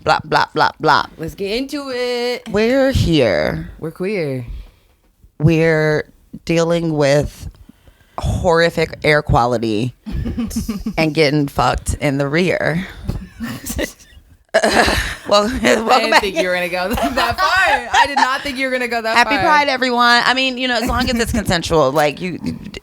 blah, blah, blah, blah. Let's get into it. We're here. We're queer. We're dealing with horrific air quality and getting fucked in the rear. Well, I didn't think you were gonna go that far. I did not think you were gonna go that far. Happy Pride, everyone. I mean, as long as it's consensual, like you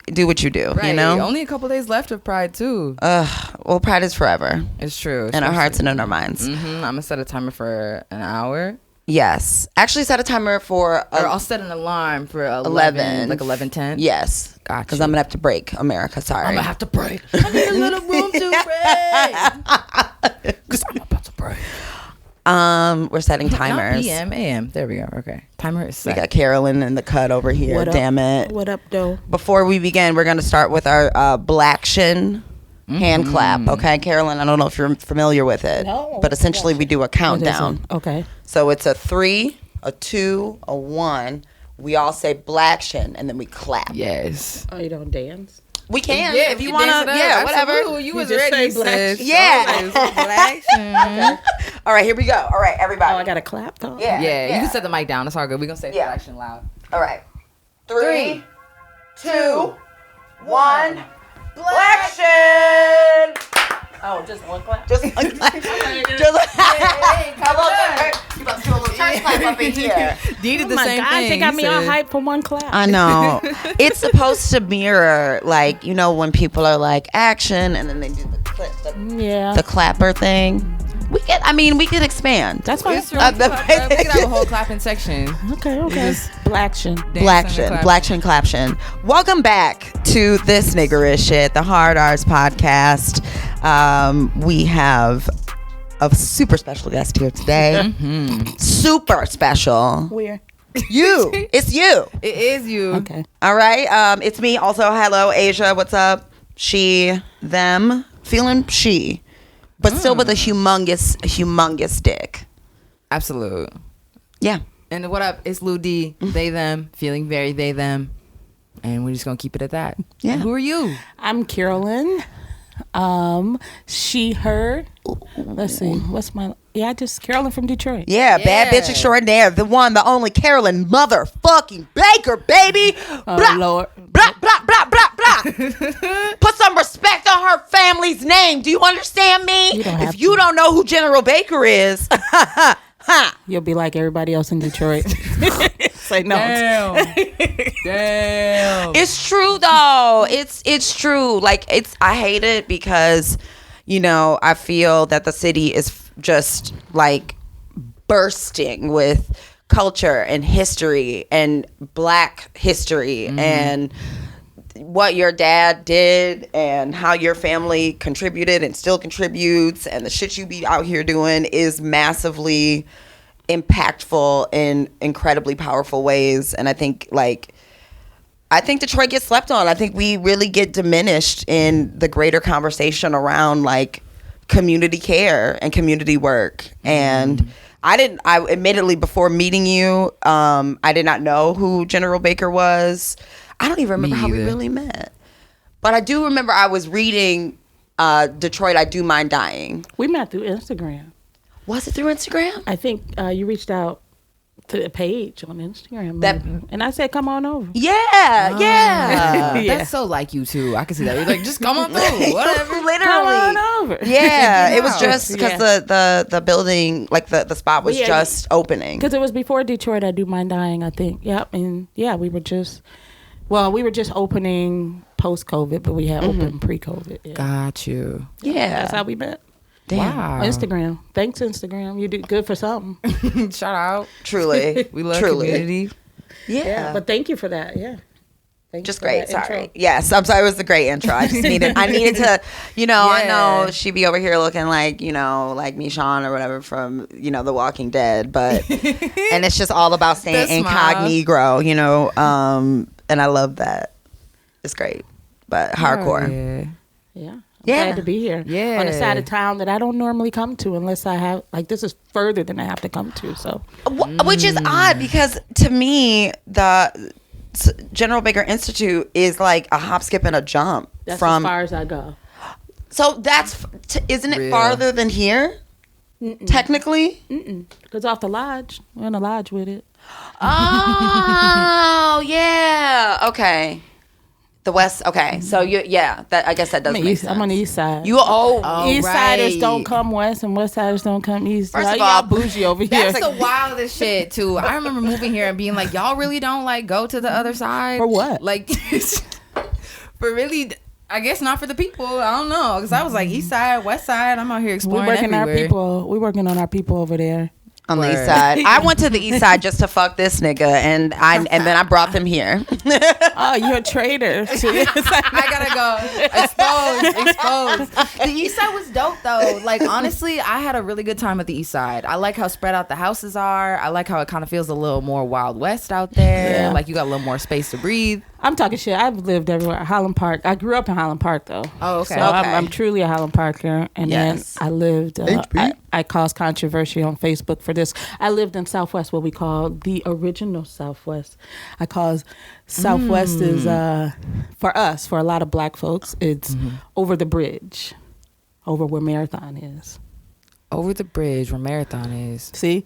do what you do. Right. Only a couple days left of Pride too. Well, Pride is forever. It's true. In our hearts and in our minds. Mm-hmm. I'm gonna set a timer for an hour. Yes. Actually, set a timer for. Or I'll set an alarm for 11, like 11:10. Yes. Gotcha. Because I'm gonna have to break America. Sorry. I'm gonna have to break. I need a little room to break. Because I'm about to break. We're setting timers. Not PM, AM. There we go. Okay. Timer is set. We got Carolyn in the cut over here. What up? Damn it. What up, though? Before we begin, we're gonna start with our Blackshin hand clap. Okay, Carolyn. I don't know if you're familiar with it, but essentially we do a countdown. Okay. So it's a 3, a 2, a 1. We all say Blackshin, and then we clap. Yes. Oh, you don't dance? We can Yeah, if you wanna. Yeah, whatever. Absolutely. You was just ready, say black- sis. Yeah. Black. All right, here we go. All right, everybody. Oh, I got to clap, though? Yeah. Yeah, you can set the mic down. That's all good. We're going to say action loud. All right. 3, 2, 1. Blackshin. Oh, just one clap? Just one clap. How about that? You about to do a little church clap up in here. Dee did Oh the my same gosh, thing. they got me all sis. hyped for one clap. I know. It's supposed to mirror, like, when people are like, action, and then they do the clip, the clapper thing. We could expand. That's fine. It's really we could have a whole clapping section. Okay. Blackshin. Blackshin, clapshin. Welcome back to This Niggerish Shit, the Hard Arts podcast. We have a super special guest here today. Super special. Where? You. It's you. It is you. Okay. All right. It's me. Also, hello, Asia. What's up? She, them. Feeling she. But still with a humongous dick. Absolute. Yeah. And what up? It's Lou D. They, them. Feeling very they, them. And we're just going to keep it at that. Yeah. And who are you? I'm Carolyn. She, her. Let's see. What's my... Yeah, just Carolyn from Detroit. Yeah, bad bitch extraordinaire. The one, the only Carolyn motherfucking Baker, baby. Oh, blah, Lord. Blah, blah, blah, blah, blah. Put some respect on her family's name. Do you understand me? If you don't know who General Baker is, you'll be like everybody else in Detroit. Say no. Damn. It's true though. It's true. Like I hate it because, I feel that the city is just like bursting with culture and history and Black history and what your dad did and how your family contributed and still contributes, and the shit you be out here doing is massively impactful in incredibly powerful ways. And I think Detroit gets slept on. I think we really get diminished in the greater conversation around like community care and community work. And I admittedly, before meeting you, I did not know who General Baker was. I don't even remember how we really met. But I do remember I was reading Detroit, I Do Mind Dying. We met through Instagram. Was it through Instagram? I think you reached out to the page on Instagram. And I said, come on over. Yeah. That's so like you too. I can see that. You're like, just come on through. Whatever. Literally. Come on over. Yeah. It was just because the building, like the spot was just opening. Because it was before Detroit, I Do Mind Dying, I think. Yep. And yeah, we were just opening post-COVID, but we had opened pre-COVID. Yeah. Got you. Yeah. That's how we met. Damn. Wow. Instagram. Thanks, Instagram. You did good for something. Shout out. Truly. We love community. Yeah. But thank you for that. Yeah. Just great. Sorry. Yes. I'm sorry. It was a great intro. I needed to, I know she be over here looking like, like Michonne or whatever from, The Walking Dead, but, and it's just all about staying incognito, and I love that. It's great, but hardcore. Yeah. Glad to be here. Yeah. On a side of town that I don't normally come to unless I have, this is further than I have to come to, so. Which is odd because to me, the General Baker Institute is like a hop, skip, and a jump. That's from as far as I go. So isn't it farther than here? Technically? Because off the lodge. We're in the lodge with it. Oh, yeah. Okay. The West. Okay. So, that I guess that does make sense. I'm on the East Side. East Siders don't come West and West Siders don't come East. First of y'all all, bougie over here. That's the wildest shit too. I remember moving here and being like, y'all really don't like go to the other side For what? Like, for really, I guess not for the people. I don't know, because I was like East Side, West Side. I'm out here exploring everywhere. We're working on our people over there. On the East Side. I went to the East Side just to fuck this nigga, and then I brought them here. Oh, you're a traitor. I gotta go. Exposed. The East Side was dope though. Like, honestly, I had a really good time at the East Side. I like how spread out the houses are. I like how it kind of feels a little more Wild West out there. Yeah. Like, you got a little more space to breathe. I'm talking shit. I've lived everywhere. Highland Park. I grew up in Highland Park though. Oh, okay. So I'm truly a Highland Parker. And Yes. then I lived. I caused controversy on Facebook for this. I lived in Southwest, what we call the original Southwest. I cause Southwest is for us, for a lot of black folks, it's over the bridge, over where Marathon is. Over the bridge where Marathon is. See.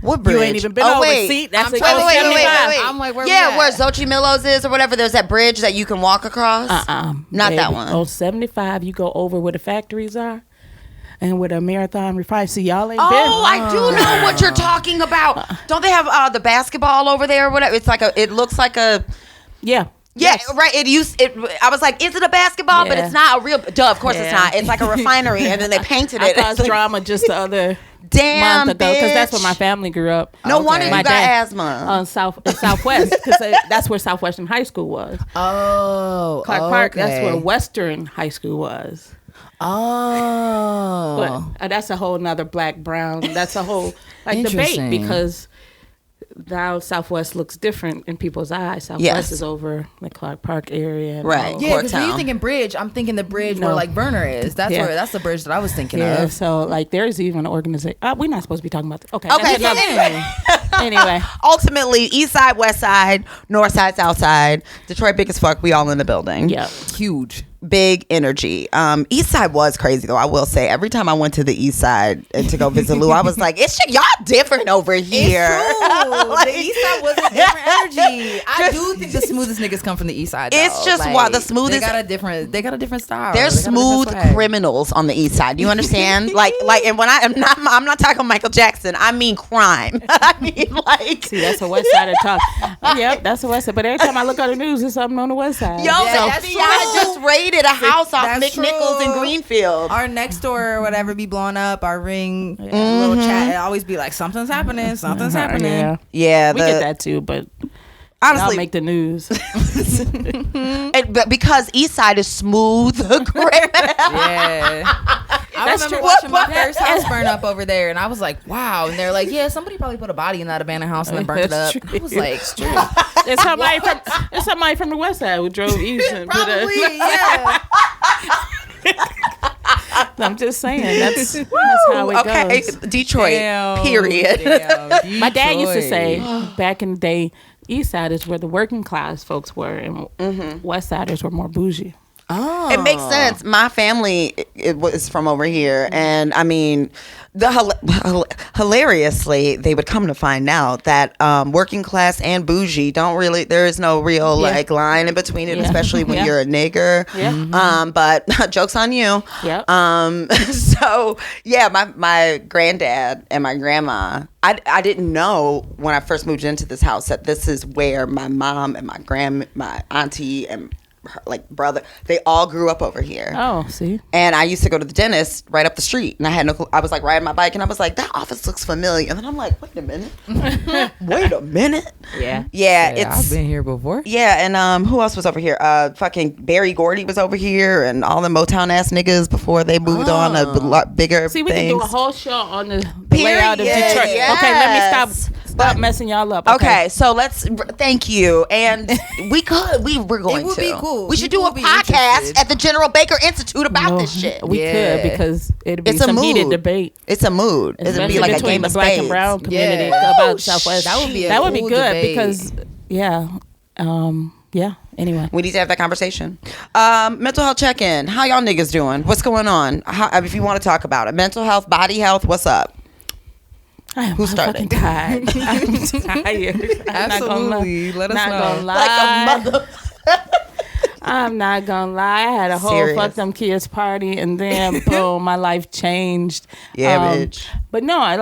What bridge? You ain't even been over. Wait. See, that's wait. I'm like, where we at? where Xochimillo's is or whatever. There's that bridge that you can walk across. Not baby. that one. On 75, you go over where the factories are, and where the Marathon refinery. See, y'all ain't been. Oh, I do know what you're talking about. Don't they have the basketball over there or whatever? It's like it looks like a. Yeah. Yeah, right. I was like, is it a basketball? But Yeah. it's not a real. Duh, of course it's Yeah. not. It's like a refinery, and then they painted I it. caused drama just the other Damn, month ago because that's where bitch. my family grew up. No wonder My you got dad- asthma. On Southwest because that's where Southwestern High School was. Oh, Clark Park. That's where Western High School was. Oh, But that's a whole nother black brown. That's a whole debate Interesting. because now Southwest looks different in people's eyes. Southwest Yes. is over the Clark Park area. And Right. all. yeah. Because when Courtown. you thinking bridge, I'm thinking the bridge No. where like Bronner is. That's Yeah. that's the bridge that I was thinking Yeah, of. so there's even an organization. We're not supposed to be talking about this. Okay. Okay, that's so another- anyway. Ultimately, East Side, West Side, North Side, South Side, Detroit big as fuck. We all in the building. Yeah. Huge. Big energy. East Side was crazy though. I will say, every time I went to the East Side and to go visit Lou, I was like, y'all different over here. It's true. Like, the East Side was a different energy. I do think the smoothest niggas come from the East Side. It's though. just Like, why the smoothest- They got a different style. There's They got a different smooth swag. criminals on the East Side. Do you understand? like, and when I'm not talking Michael Jackson. I mean crime. I mean like. See, that's a West Side talk. Yep, that's a West Side. But every time I look on the news, there's something on the West Side. Yo, Yeah, the that's FBI true. just raided a house off That's McNichols in true. Greenfield. Our next door or whatever be blowing up. Our ring little chat. It always be like something's happening. Something's happening. Yeah. Yeah, We get that too, but honestly, y'all make the news. but because East Side is smooth criminal. Yeah. I That's remember true. watching my What? first house burn up over there, and I was like, wow. And they're like, yeah, somebody probably put a body in that abandoned house and then burnt it up. That's I was like, There's somebody from the West Side who drove east and put probably, a. yeah. I'm just saying that's how it Okay, goes. Detroit. Damn, Period. damn, My dad used to Detroit. say back in the day, East Side is where the working class folks were, and West Siders were more bougie. Oh. It makes sense. My family it was from over here, and I mean, hilariously, they would come to find out that working class and bougie don't really. There is no real like line in between it, Yeah. especially when Yeah. you're a nigger. Yeah. But jokes on you. Yep. So yeah, my granddad and my grandma. I didn't know when I first moved into this house that this is where my mom and my auntie and her, like brother, they all grew up over here. Oh, see. And I used to go to the dentist right up the street, and I had no clue. I was like riding my bike, and I was like, that office looks familiar. And then I'm like, wait a minute. Wait a minute. Yeah. Yeah, Yeah, I've it's been here before. yeah, and who else was over here? Fucking Barry Gordy was over here, and all the Motown ass niggas before they moved on to lot bigger See, we things. can do a whole show on the layout of Period, Detroit. yes. Okay, let me stop messing y'all up. Okay, so let's thank you, and we're going would to. be cool. We should People do a would be podcast interested. at the General Baker Institute about No, this shit. We Yeah. could because it'd be It's a some heated mood. debate. It's a mood. It'd Especially be like a between game the of black spades. and brown community Yeah. about Woo, Southwest. that would be a that would be cool good debate. because yeah. Anyway, We need to have that conversation. Mental health check-in. How y'all niggas doing? What's going on? If you want to talk about it. Mental health, body health, what's up? I am Who started? fucking tired. I'm tired. Absolutely. Let us know. Like a mother. I'm not gonna lie. I had a whole Serious. fuck them kids party, and then boom, my life changed. Yeah, bitch. But no, I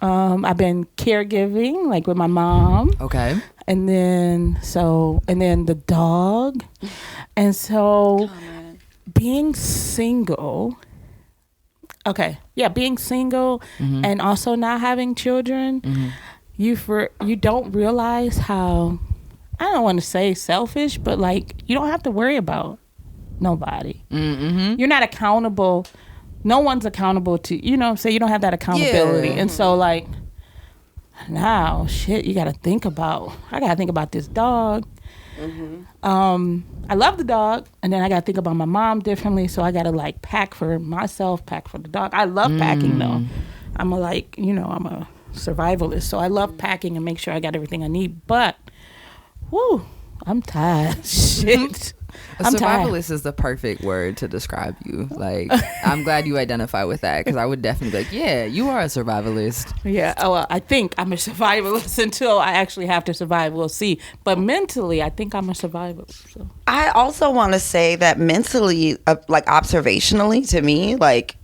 I've been caregiving, like with my mom, Okay. and then the dog, and so being single. Okay, yeah, being single and also not having children, you don't realize how, I don't want to say selfish, but like you don't have to worry about nobody. Mm-hmm. You're not accountable. No one's accountable to, you know what I'm saying? You don't have that accountability. Yeah. And so like, now shit, I gotta think about this dog. I love the dog, and then I gotta think about my mom differently, so I gotta like pack for myself, pack for the dog. I love packing though. I'm a survivalist, so I love packing and make sure I got everything I need. But whoo, I'm tired. Shit. A I'm tired. survivalist is the perfect word to describe you. Like, I'm glad you identify with that, because I would definitely be like, yeah, you are a survivalist. Yeah. Oh, well, I think I'm a survivalist until I actually have to survive. We'll see. But mentally, I think I'm a survivalist. So. I also want to say that mentally, like observationally to me, like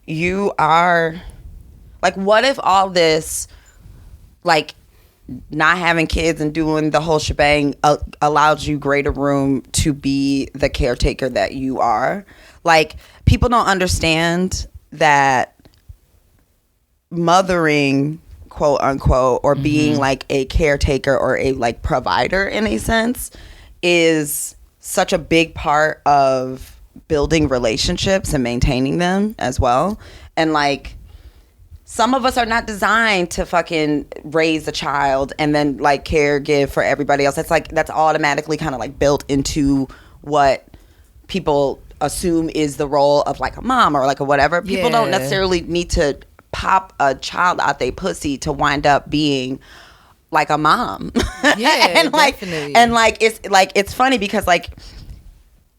you are, like what if all this, like not having kids and doing the whole shebang allowed you greater room to be the caretaker that you are? Like people don't understand that mothering, quote unquote, or being like a caretaker or a like provider in a sense is such a big part of building relationships and maintaining them as well. And like some of us are not designed to fucking raise a child and then like give for everybody else. That's automatically kind of like built into what people assume is the role of like a mom or like a whatever. People don't necessarily need to pop a child out they pussy to wind up being like a mom. Yeah, and like definitely. and like it's funny because like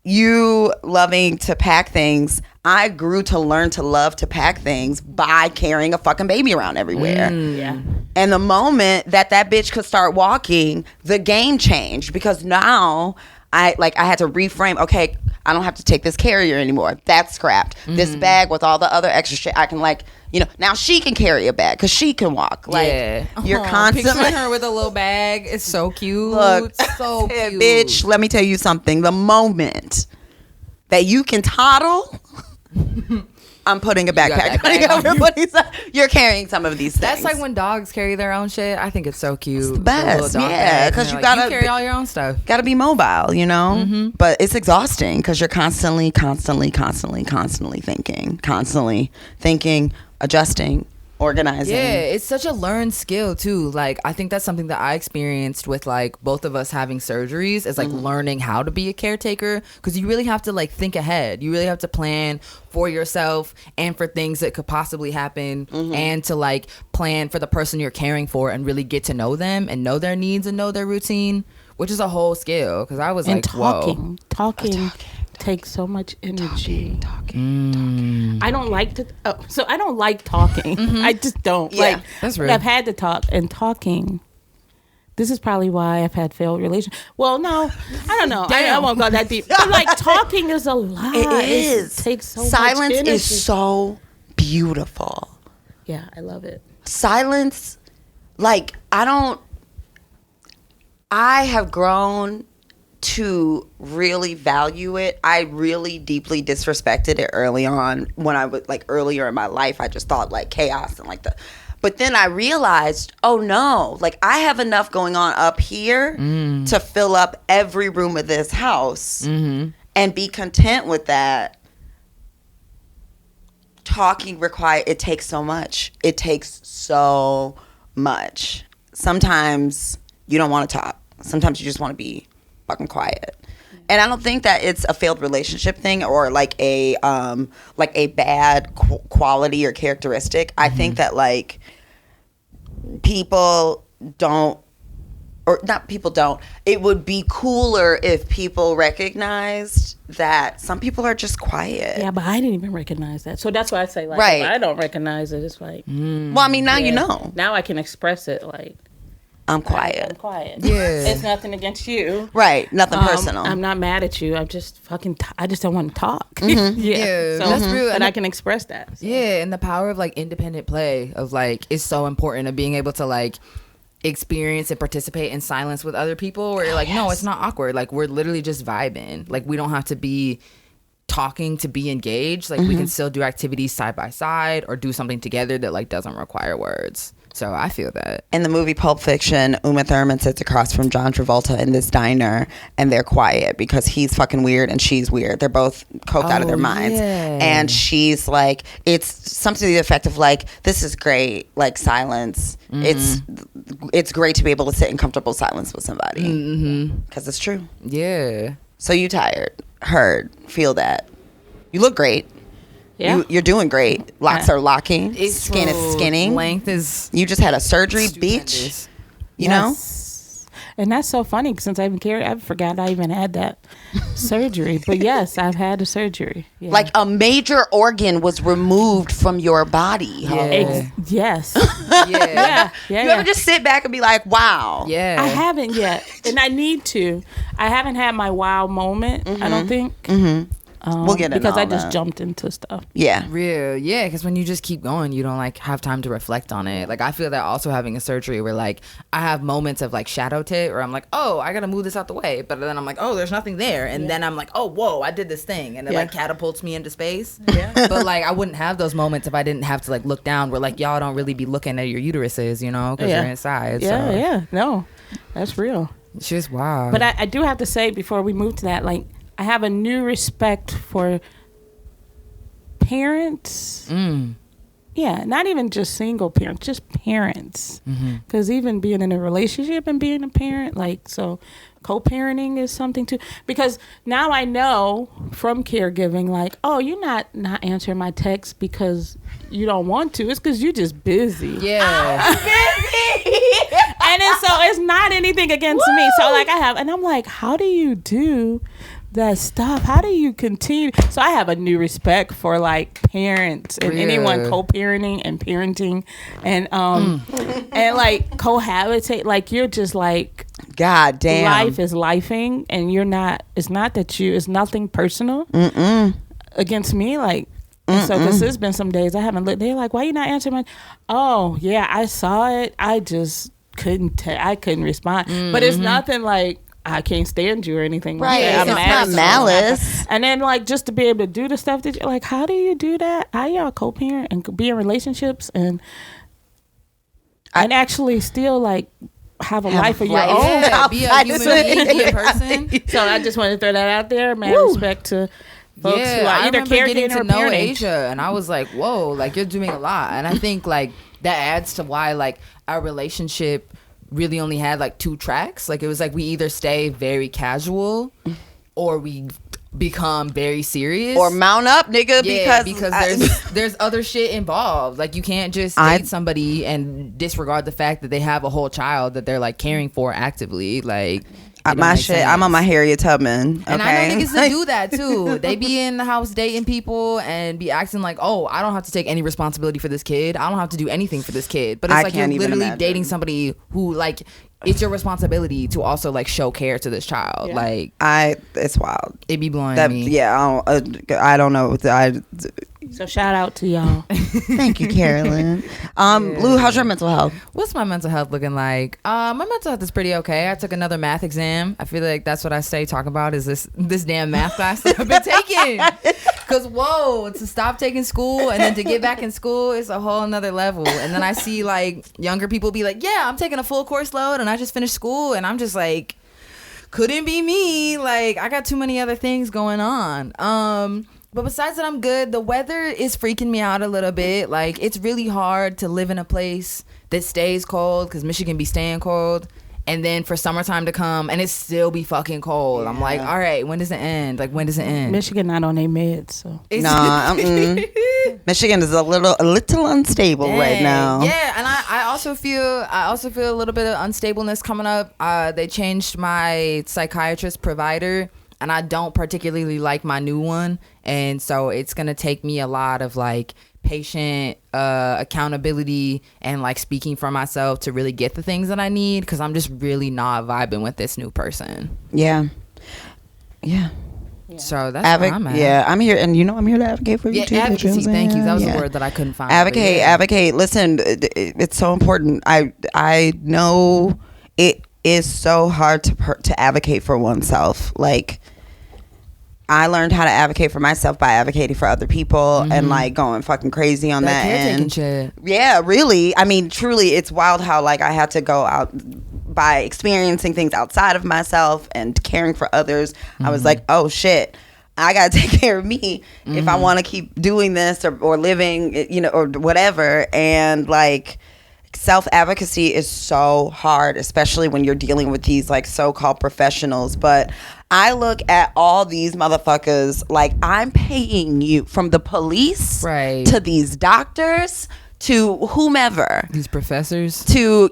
you loving to pack things, I grew to learn to love to pack things by carrying a fucking baby around everywhere. Yeah. And the moment that bitch could start walking, the game changed because now I had to reframe. Okay, I don't have to take this carrier anymore. That's scrapped. This bag with all the other extra shit, I can now she can carry a bag because she can walk. Like you're constantly picturing her with a little bag. It's so cute. Look, so cute. bitch. Let me tell you something. The moment that you can toddle, I'm putting a backpack on everybody's. You're carrying some of these things. That's like when dogs carry their own shit. I think it's so cute. It's the best, little dog yeah, bags, because and you they're gotta you carry all your own stuff. Gotta be mobile, you know. But it's exhausting because you're constantly thinking, adjusting, organizing. Yeah, it's such a learned skill too. Like I think that's something that I experienced with like both of us having surgeries is like learning how to be a caretaker, because you really have to like think ahead. You really have to plan for yourself and for things that could possibly happen, and to like plan for the person you're caring for and really get to know them and know their needs and know their routine, which is a whole skill. Because I was And like, talking takes so much energy. I don't like to. So I don't like talking. I just don't. Yeah, like that's real. I've had to talk, and talking. This is probably why I've had failed relations. Well, no, I don't know. I won't go that deep. But like talking is a lot. It is. It takes so Silence much energy. is so beautiful. Yeah, I love it. Silence, like I have grown to really value it. I really deeply disrespected it early on when I was like earlier in my life. I just thought like chaos and like but then I realized, oh no, like I have enough going on up here to fill up every room of this house and be content with that. Talking it takes so much. It takes so much. Sometimes you don't want to talk. Sometimes you just want to be fucking quiet. And I don't think that it's a failed relationship thing or like a bad quality or characteristic. I think that like people don't or not people don't, it would be cooler if people recognized that some people are just quiet. Yeah, but I didn't even recognize that. So that's why I say, like, Right. if I don't recognize it, it's like, Well, I mean, now you know. Now I can express it, like, I'm quiet. I'm quiet. Yeah. It's nothing against you. Right. Nothing personal. I'm not mad at you. I'm just fucking, I just don't want to talk. Yeah, So, that's real. But And I can express that. So. Yeah, and the power of like independent play of like is so important of being able to like experience and participate in silence with other people where you're like, no, it's not awkward. Like we're literally just vibing. Like we don't have to be talking to be engaged. Like we can still do activities side by side or do something together that like doesn't require words. So I feel that. In the movie Pulp Fiction, Uma Thurman sits across from John Travolta in this diner, and they're quiet because he's fucking weird and she's weird. They're both coked out of their minds. Yeah. And she's like, it's something to the effect of like, this is great, like silence. It's great to be able to sit in comfortable silence with somebody. Because it's true. Yeah. So you tired, heard, feel that. You look great. Yeah. You're doing great. Locks are locking. It's Skin is skinning. Length is You just had a surgery, bitch. stupendous. You know? And that's so funny since I forgot I even had that surgery. But yes, I've had a surgery. Yeah. Like a major organ was removed from your body. ho. Yeah. Yes. Yeah. Yeah. You ever just sit back and be like, wow. Yeah. I haven't yet, and I need to. I haven't had my wow moment. I don't think. We'll get into because I all just that. jumped into stuff. Yeah. Real, yeah, because when you just keep going, you don't like have time to reflect on it. Like I feel that also having a surgery where like I have moments of like shadow tit where I'm like, oh, I gotta move this out the way, but then I'm like, oh, there's nothing there, and then I'm like, oh, whoa, I did this thing, and it like catapults me into space. Yeah. But like I wouldn't have those moments if I didn't have to like look down. Where like y'all don't really be looking at your uteruses, you know, because you're inside. So. No, that's real. It's just wild. But I do have to say before we move to that, like I have a new respect for parents. Yeah, not even just single parents, just parents. Because even being in a relationship and being a parent, like, so co-parenting is something too. Because now I know from caregiving, like, oh, you're not answering my text because you don't want to. It's because you're just busy. yeah. And so it's not anything against me. So like I'm like, how do you do that stuff? How do you continue? So I have a new respect for like parents and anyone co-parenting and parenting and and like cohabitate. Like you're just like, God damn. life is lifing, and you're not. It's not that it's nothing personal against me. Like. And so, because there's been some days I haven't looked. They're like, "Why you not answering my?" Oh, yeah, I saw it. I just couldn't. I couldn't respond. But it's nothing like I can't stand you or anything. Right. Like that. It's I'm not mad at you. malice. And then, like, just to be able to do the stuff that you're like, how do you do that? How y'all co-parent and be in relationships and actually still like have a life of your own? Yeah, be a human being, be a person. So I just want to throw that out there. Man, respect to folks who are I either remember getting caregiving to or know parenting. Asia, and I was like, whoa, like you're doing a lot. And I think like that adds to why like our relationship really only had like 2 tracks. Like it was like we either stay very casual or we become very serious Or mount up, nigga, because there's other shit involved. Like you can't just date somebody and disregard the fact that they have a whole child that they're like caring for actively. Like my shit, sense. I'm on my Harriet Tubman. Okay? And I know niggas that do that too. They be in the house dating people and be acting like, oh, I don't have to take any responsibility for this kid. I don't have to do anything for this kid. But it's I like you're can't even literally imagine. dating somebody who like it's your responsibility to also like show care to this child. Yeah. Like it's wild. it be blowing That me. yeah, I don't know. So shout out to y'all. Thank you, Carolyn. Lou, how's your mental health? What's my mental health looking like? My mental health is pretty okay. I took another math exam. I feel like that's what I say talk about is this damn math class that I've been taking. Cause whoa, to stop taking school and then to get back in school is a whole another level. And then I see like younger people be like, yeah, I'm taking a full course load and I just finished school, and I'm just like, couldn't be me. Like I got too many other things going on. But besides that, I'm good. The weather is freaking me out a little bit. Like, it's really hard to live in a place that stays cold because Michigan be staying cold. And then for summertime to come and it still be fucking cold. I'm like, all right, when does it end? Like, when does it end? Michigan not on their meds, so. Michigan is a little unstable right now. Yeah, and I also feel a little bit of unstableness coming up. They changed my psychiatrist provider, and I don't particularly like my new one, and so it's gonna take me a lot of like patient accountability and like speaking for myself to really get the things that I need, because I'm just really not vibing with this new person. Yeah. So that's where I'm at. Yeah, I'm here, and I'm here to advocate for you too. Advocacy. Thank you. That was a word that I couldn't find. Advocate. Listen, it's so important. I know it is so hard to advocate for oneself. Like, I learned how to advocate for myself by advocating for other people and like going fucking crazy on that end. Shit. Yeah, really. I mean, truly, it's wild how like I had to go out by experiencing things outside of myself and caring for others. I was like, oh shit, I gotta take care of me if I want to keep doing this or living, or whatever. And like, self-advocacy is so hard, especially when you're dealing with these like so-called professionals. But I look at all these motherfuckers like, I'm paying you, from the police to these doctors to whomever, these professors, to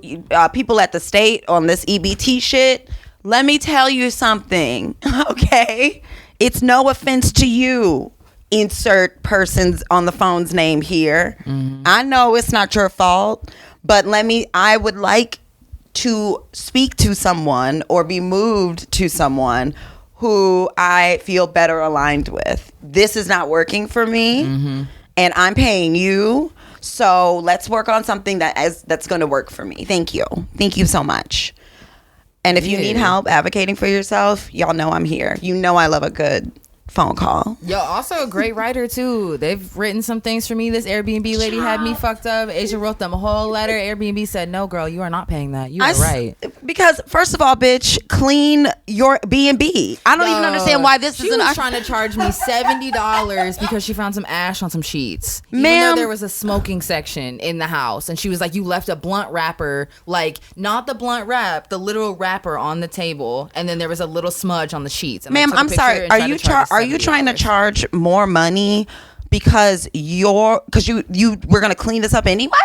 people at the state on this EBT shit. Let me tell you something, okay? It's no offense to you. Insert person's on the phone's name here. I know it's not your fault, but I would like to speak to someone or be moved to someone who I feel better aligned with. This is not working for me, and I'm paying you. So let's work on something that's going to work for me. Thank you so much. And if you need help advocating for yourself, y'all know I'm here. I love a good phone call. Yo, also a great writer too. They've written some things for me. This Airbnb lady had me fucked up. Asia wrote them a whole letter. Airbnb said, no girl, you are not paying that. You are right. Because first of all, bitch, clean your B&B. I don't even understand why this she was trying to charge me $70 because she found some ash on some sheets. Even Ma'am, though there was a smoking section in the house, and she was like, you left a blunt wrapper, like not the blunt wrap, the literal wrapper on the table, and then there was a little smudge on the sheets. And ma'am, I'm sorry. Are you trying to charge more money because you were gonna clean this up anyway?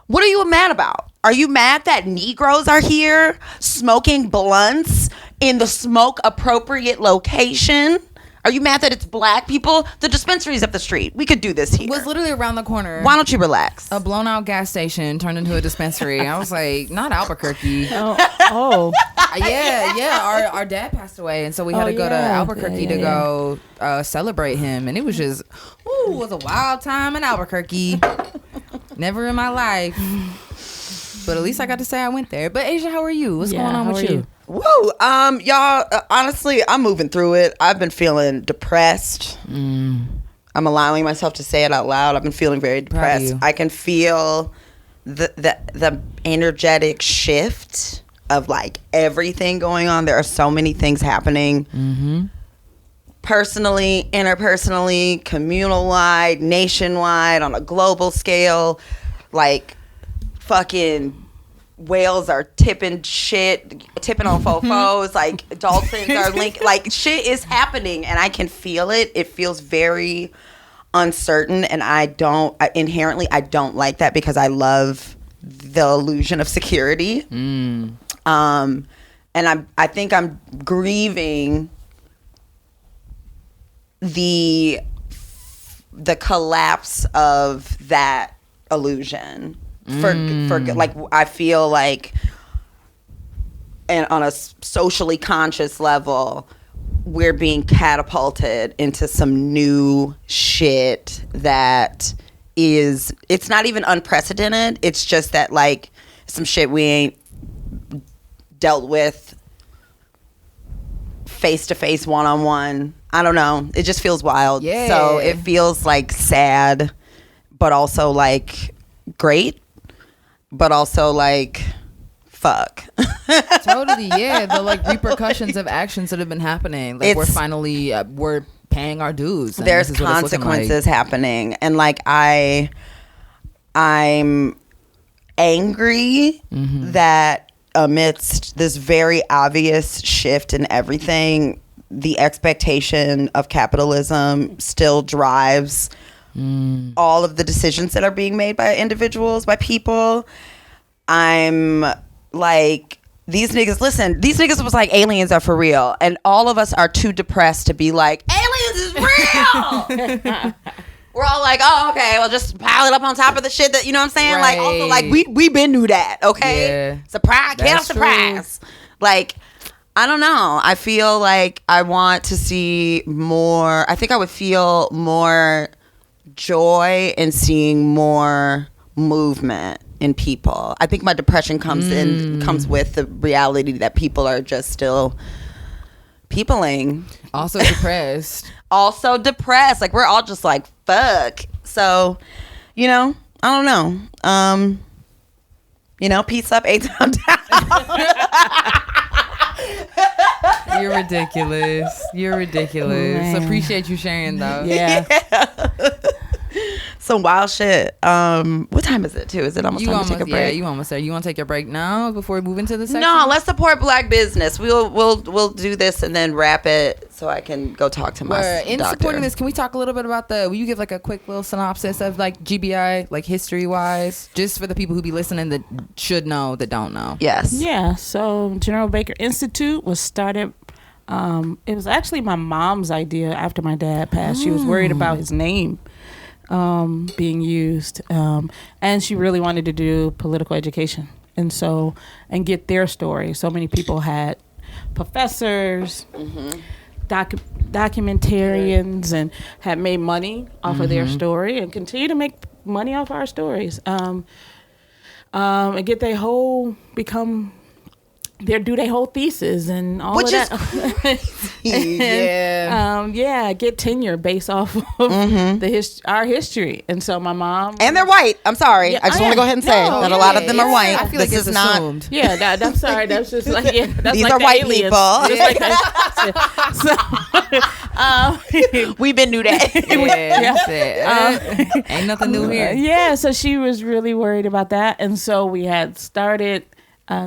What are you mad about? Are you mad that Negroes are here smoking blunts in the smoke appropriate location? Are you mad that it's black people? The dispensary's up the street. We could do this here. It was literally around the corner. Why don't you relax? A blown out gas station turned into a dispensary. I was like, not Albuquerque. Oh. Yeah. Our dad passed away, and so we had to go to Albuquerque to go celebrate him. And it was just, it was a wild time in Albuquerque. Never in my life. But at least I got to say I went there. But Asia, how are you? What's going on with you? Woo, y'all, honestly, I'm moving through it. I've been feeling depressed. I'm allowing myself to say it out loud. I've been feeling very depressed. I can feel the energetic shift of like everything going on. There are so many things happening. Personally, interpersonally, communal-wide, nationwide, on a global scale. Like, fucking whales are tipping on fofos, like dolphins are like shit is happening, and I can feel it. It feels very uncertain, and I inherently don't like that, because I love the illusion of security. And I think I'm grieving the collapse of that illusion. For like, I feel like, and on a socially conscious level, we're being catapulted into some new shit that it's not even unprecedented. It's just that like some shit we ain't dealt with face to face, one on one. I don't know. It just feels wild. Yeah. So it feels like sad, but also like great. But also like, fuck. Totally, yeah. The like repercussions of actions that have been happening. Like, we're finally we're paying our dues. There's consequences happening, and like I'm angry that amidst this very obvious shift in everything, the expectation of capitalism still drives all of the decisions that are being made by individuals, by people. I'm like, these niggas was like, aliens are for real. And all of us are too depressed to be like, aliens is real. We're all like, oh, okay, well, just pile it up on top of the shit that, you know what I'm saying? Right. Like, also, like, we been knew that, okay? Yeah. Surprise, get a That's surprise. Like, I don't know. I feel like I want to see more. I think I would feel more joy in seeing more movement in people. I think my depression comes with the reality that people are just still peopling. Also depressed. Also depressed. Like, we're all just like, fuck. So, you know, I don't know. You know, peace up, 8-Town down. You're ridiculous. Man. Appreciate you sharing though. Yeah. Some wild shit. What time is it too? Is it almost time to take a break? Yeah, you almost there. You want to take your break now before we move into the section? No, let's support Black business. We'll do this and then wrap it so I can go talk to my In doctor. supporting this, can we talk a little bit about will you give like a quick little synopsis of like GBI, like history wise, just for the people who be listening that should know that don't know? Yes. Yeah. So General Baker Institute was started. It was actually my mom's idea after my dad passed. She was worried about his name being used, and she really wanted to do political education, and get their story. So many people had professors, documentarians, and had made money off of their story, and continue to make money off our stories, and get their whole do their whole thesis and all Which of is that. Yeah. Get tenure based off of our history. And so my mom And they're white. I'm sorry. Yeah, I just want to go ahead and say that a lot of them are white. I feel like this it's is not. assumed. Yeah, I'm sorry. That's just like that's These like are the white aliens. people. Just like that. We've been knew that. Yeah, that's it. Ain't nothing new here. Yeah, so she was really worried about that, and so we had started.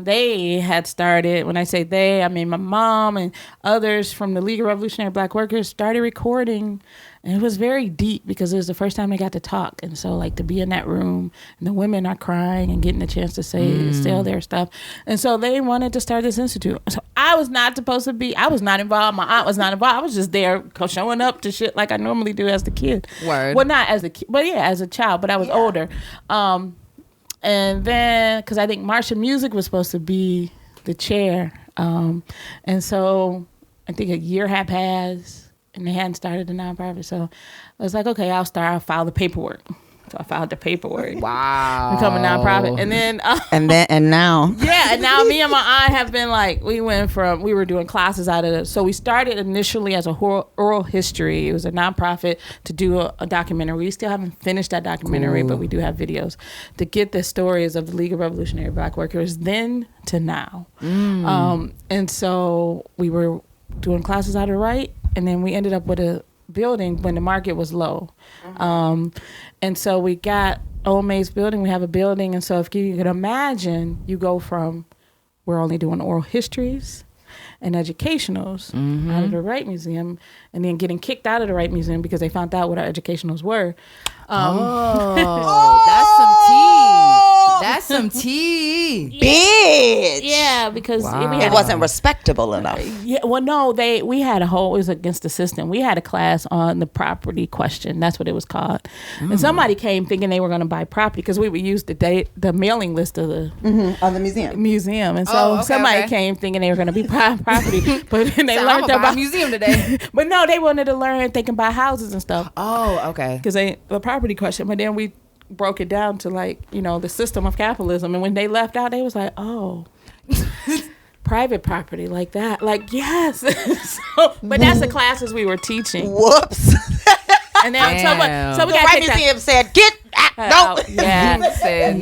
They had started. When I say they, I mean my mom and others from the League of Revolutionary Black Workers started recording, and it was very deep because it was the first time they got to talk. And so, like, to be in that room and the women are crying and getting a chance to say tell their stuff, and so they wanted to start this institute. So I was not supposed to be. I was not involved. My aunt was not involved. I was just there showing up to shit like I normally do as the kid. Word. Well, not as a kid, but yeah, as a child. But I was older. And then, because I think Marcia Music was supposed to be the chair. And so I think a year had passed and they hadn't started the nonprofit. So I was like, okay, I'll file the paperwork. So I filed the paperwork. Wow. Become a nonprofit. And then... and now. Yeah, and now me and my aunt have been like, we were doing classes out of it. So we started initially as a oral history. It was a nonprofit to do a documentary. We still haven't finished that documentary, but we do have videos to get the stories of the League of Revolutionary Black Workers then to now. And so we were doing classes out of right, and then we ended up with a building when the market was low. And so we got Old Maid's building. We have a building. And so if you could imagine, you go from, we're only doing oral histories and educationals out of the Wright Museum, and then getting kicked out of the Wright Museum because they found out what our educationals were. That's some tea. That's some tea. Bitch. Yeah, because It wasn't respectable enough. Yeah, well, no, we had it was against the system. We had a class on the property question. That's what it was called. And somebody came thinking they were going to buy property because we would use the mailing list of the Of the museum. museum. And so somebody came thinking they were going to be property, but then they learned about a museum today. But no, they wanted to learn they can buy houses and stuff Oh, okay. because the property question. But then we broke it down to the system of capitalism. And when they left out, they was like, oh. Private property like that, yes. But that's the classes we were teaching. Whoops. And then so we The got Wright Museum said, get out. No. Yeah, Not here.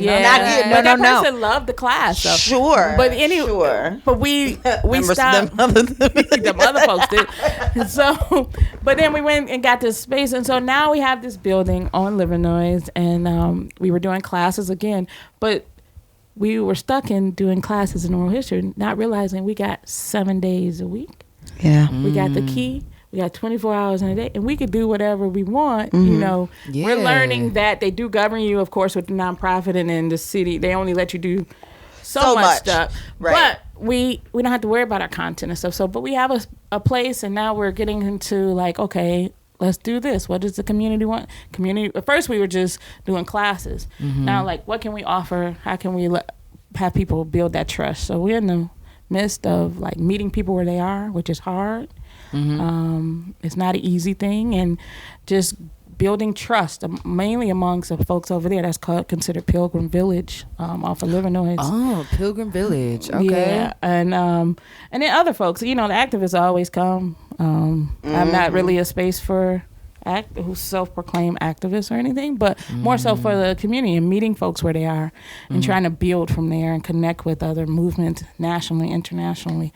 But that No. person loved the class. So. Sure. But anyway, Sure. but we Remember stopped. them Other folks did. So, but then we went and got this space, and so now we have this building on Livernois, and we were doing classes again, but we were stuck in doing classes in oral history, not realizing we got 7 days a week. Yeah. We got the key. We got 24 hours in a day, and we could do whatever we want. We're learning that they do govern you, of course, with the nonprofit, and in the city, they only let you do so much stuff. Right. But we don't have to worry about our content and stuff. So, but we have a place, and now we're getting into like, okay, let's do this. What does the community want? At first, we were just doing classes. Now, like, what can we offer? How can we have people build that trust? So we're in the midst of like meeting people where they are, which is hard. It's not an easy thing, and just building trust, mainly amongst the folks over there. That's considered Pilgrim Village, off of Livernois. Oh, Pilgrim Village. Okay. Yeah, and then other folks. The activists always come. I'm not really a space for who self-proclaim activists or anything, but more so for the community and meeting folks where they are and trying to build from there and connect with other movements nationally, internationally.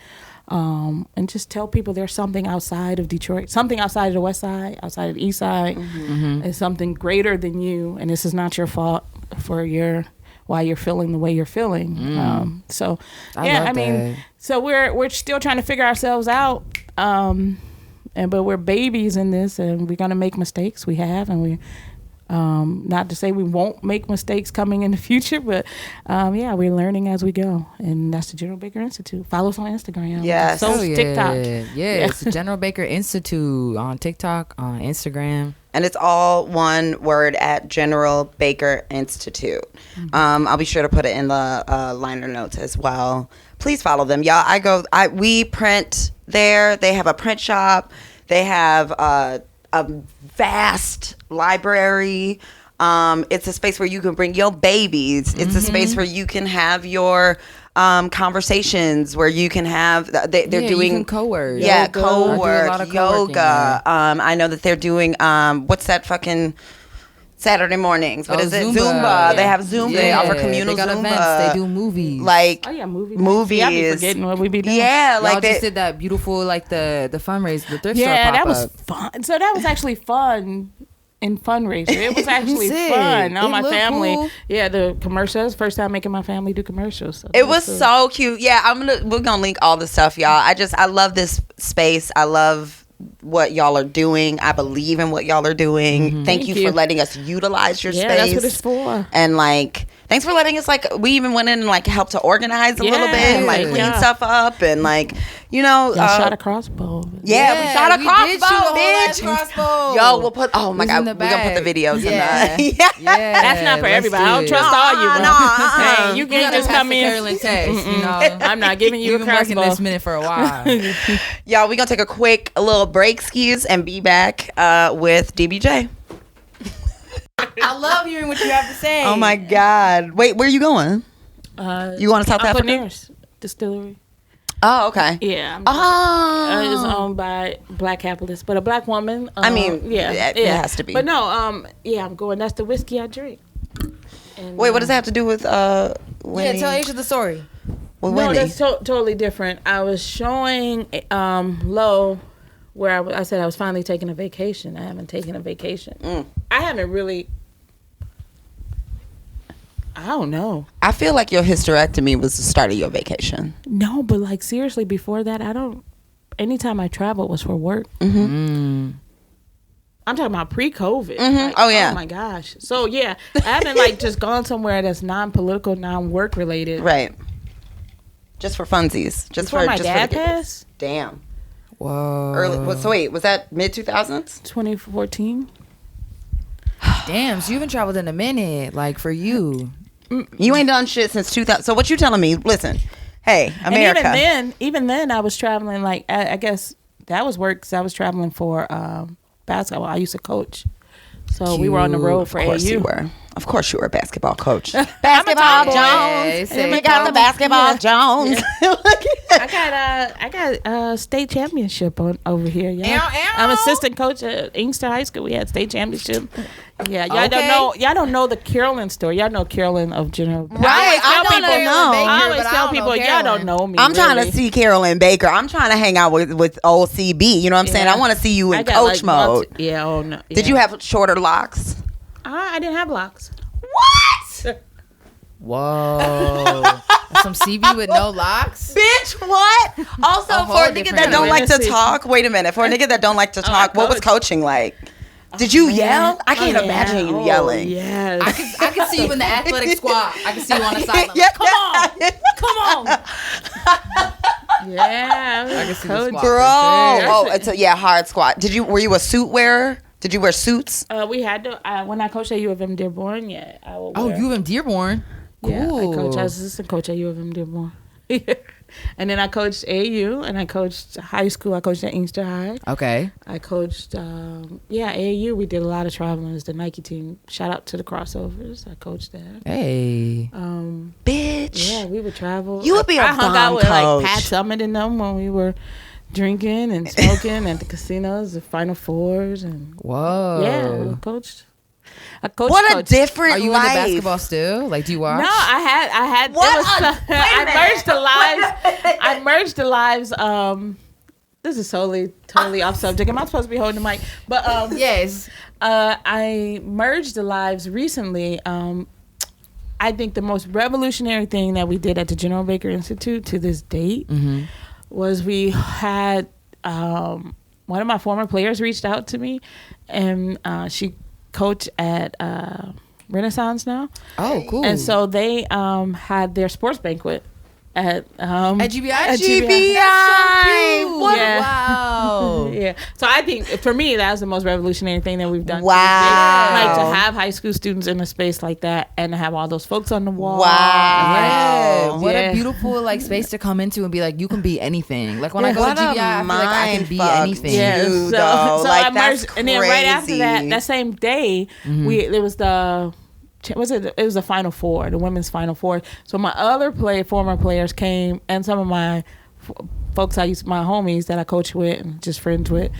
And just tell people there's something outside of Detroit, something outside of the Westside, outside of the Eastside, is something greater than you, and this is not your fault for why you're feeling the way you're feeling. So we're still trying to figure ourselves out, but we're babies in this, and we're gonna make mistakes. We have, and we. Not to say we won't make mistakes coming in the future, but we're learning as we go, and that's the General Baker Institute. Follow us on Instagram. Yes. So TikTok. Yeah, it's the General Baker Institute on TikTok, on Instagram. And it's all one word at General Baker Institute. I'll be sure to put it in the liner notes as well. Please follow them, y'all. We print there. They have a print shop. They have a vast library. It's a space where you can bring your babies. It's a space where you can have your conversations, where you can have they're doing you can co-work. Yeah, yoga. co-work, yoga. I know that they're doing what's that fucking Saturday mornings? What is it? Zumba. Yeah. They have Zumba. Yeah. They offer communal they got Zumba. events. They do movies. Like movies. I be forgetting what we be doing. Yeah, Y'all just did that beautiful the fundraiser, the thrift store pop-up. That was fun. So that was actually fun. In fundraiser, it was actually fun. All my family, cool. The commercials. First time making my family do commercials. So it was so cute. Yeah, we're gonna link all the stuff, y'all. I love this space. I love what y'all are doing. I believe in what y'all are doing. Thank you for letting us utilize your space. That's what it's for. And thanks for letting us we even went in and helped to organize a little bit and clean stuff up and shot a crossbow. Yeah, we shot a crossbow, bitch. Crossbow. Yo, we'll put. Oh my god, we're gonna put the videos in the. Yeah, that's not for everybody. I don't trust all you. Hey, you can't just come in. Carolyn text. I'm not giving you a crossbow. We've been working this minute for a while. Y'all, we're gonna take a little break, skis, and be back with DBJ. I love hearing what you have to say. Oh my god! Wait, where are you going? You going to South Africa? Nearest Distillery. Oh, okay. Yeah. It's owned by black capitalists, but a black woman. It has to be. But no, I'm going. That's the whiskey I drink. And, wait, what does that have to do with Winnie? Yeah, tell Asia the story. With no, Winnie? that's totally different. I was showing Lo where I said I was finally taking a vacation. I haven't taken a vacation. I haven't really. I don't know. I feel like your hysterectomy was the start of your vacation. No, but seriously, before that, anytime I traveled was for work. I'm talking about pre-COVID. Oh yeah. Oh my gosh. So yeah, I haven't just gone somewhere that's non-political, non-work related. Right. Just for funsies. Just before for my just dad for the passed. Damn. Whoa. So wait, was that mid 2000s? 2014. Damn. So you haven't traveled in a minute. For you. You ain't done shit since 2000. So what you telling me? Listen, hey, America. And even then, I was traveling. I guess that was work because I was traveling for basketball. I used to coach, so we were on the road for AU. Of course, you were a basketball coach. Basketball Jones. We got the basketball Jones. I got a state championship over here. Yeah, I'm assistant coach at Inkster High School. We had state championship. Yeah, y'all don't know the Carolyn story. Y'all know Carolyn of General. Right, I always tell people y'all don't know me. I'm trying to see Carolyn Baker. I'm trying to hang out with old CB. You know what I'm saying? I want to see you in coach mode. Oh no. Did you have shorter locks? I didn't have locks. What? Whoa. Some CB with no locks? Bitch, what? Also, for a nigga that don't like to talk, wait a minute. For a nigga that don't like to talk, what was coaching like? Did you yell? I can't imagine you yelling. Yes. I can see you in the athletic squat. I can see you on the sideline. Yeah. Come on. Yeah, I can see the squat. Bro. for sure. Oh, it's a hard squat. Were you a suit wearer? Did you wear suits? We had to when I coached at U of M Dearborn. Yeah, I will. Oh, U of M Dearborn. Yeah, Cool. I was assistant coach at U of M Dearborn. And then I coached AAU, and I coached high school. I coached at Inkster High. Okay. I coached, AAU. We did a lot of traveling as the Nike team. Shout out to the Crossovers. I coached that. Hey. Bitch. Yeah, we would travel. You would be a I hung bomb out with coach. like Pat Summit and them when we were drinking and smoking at the casinos, the Final Fours, and Whoa. yeah, we coached. I coached. What a different Are you life. into basketball still? Like, do you watch? No, I had. I merged the lives. This is totally off subject. Am I supposed to be holding the mic? But Yes. I merged the lives recently. I think the most revolutionary thing that we did at the General Baker Institute to this date was we had one of my former players reached out to me, and she coached at Renaissance now. Oh, cool. And so they had their sports banquet at GBI? At GBI. What? Yeah. Wow. Yeah. So I think for me that was the most revolutionary thing that we've done. Wow. Like to have high school students in a space like that and to have all those folks on the wall. Wow. Yeah. What Yeah. a beautiful like space to come into and be like, you can be anything. Like when I go What to a GBI, I feel like I can be mindfuck, anything. Yeah. Dude, So though. Like, I that's merged, and then right after crazy. that same day, it was the. It was the Final Four, the women's Final Four. So my other former players came, and some of my folks my homies that I coach with and just friends with,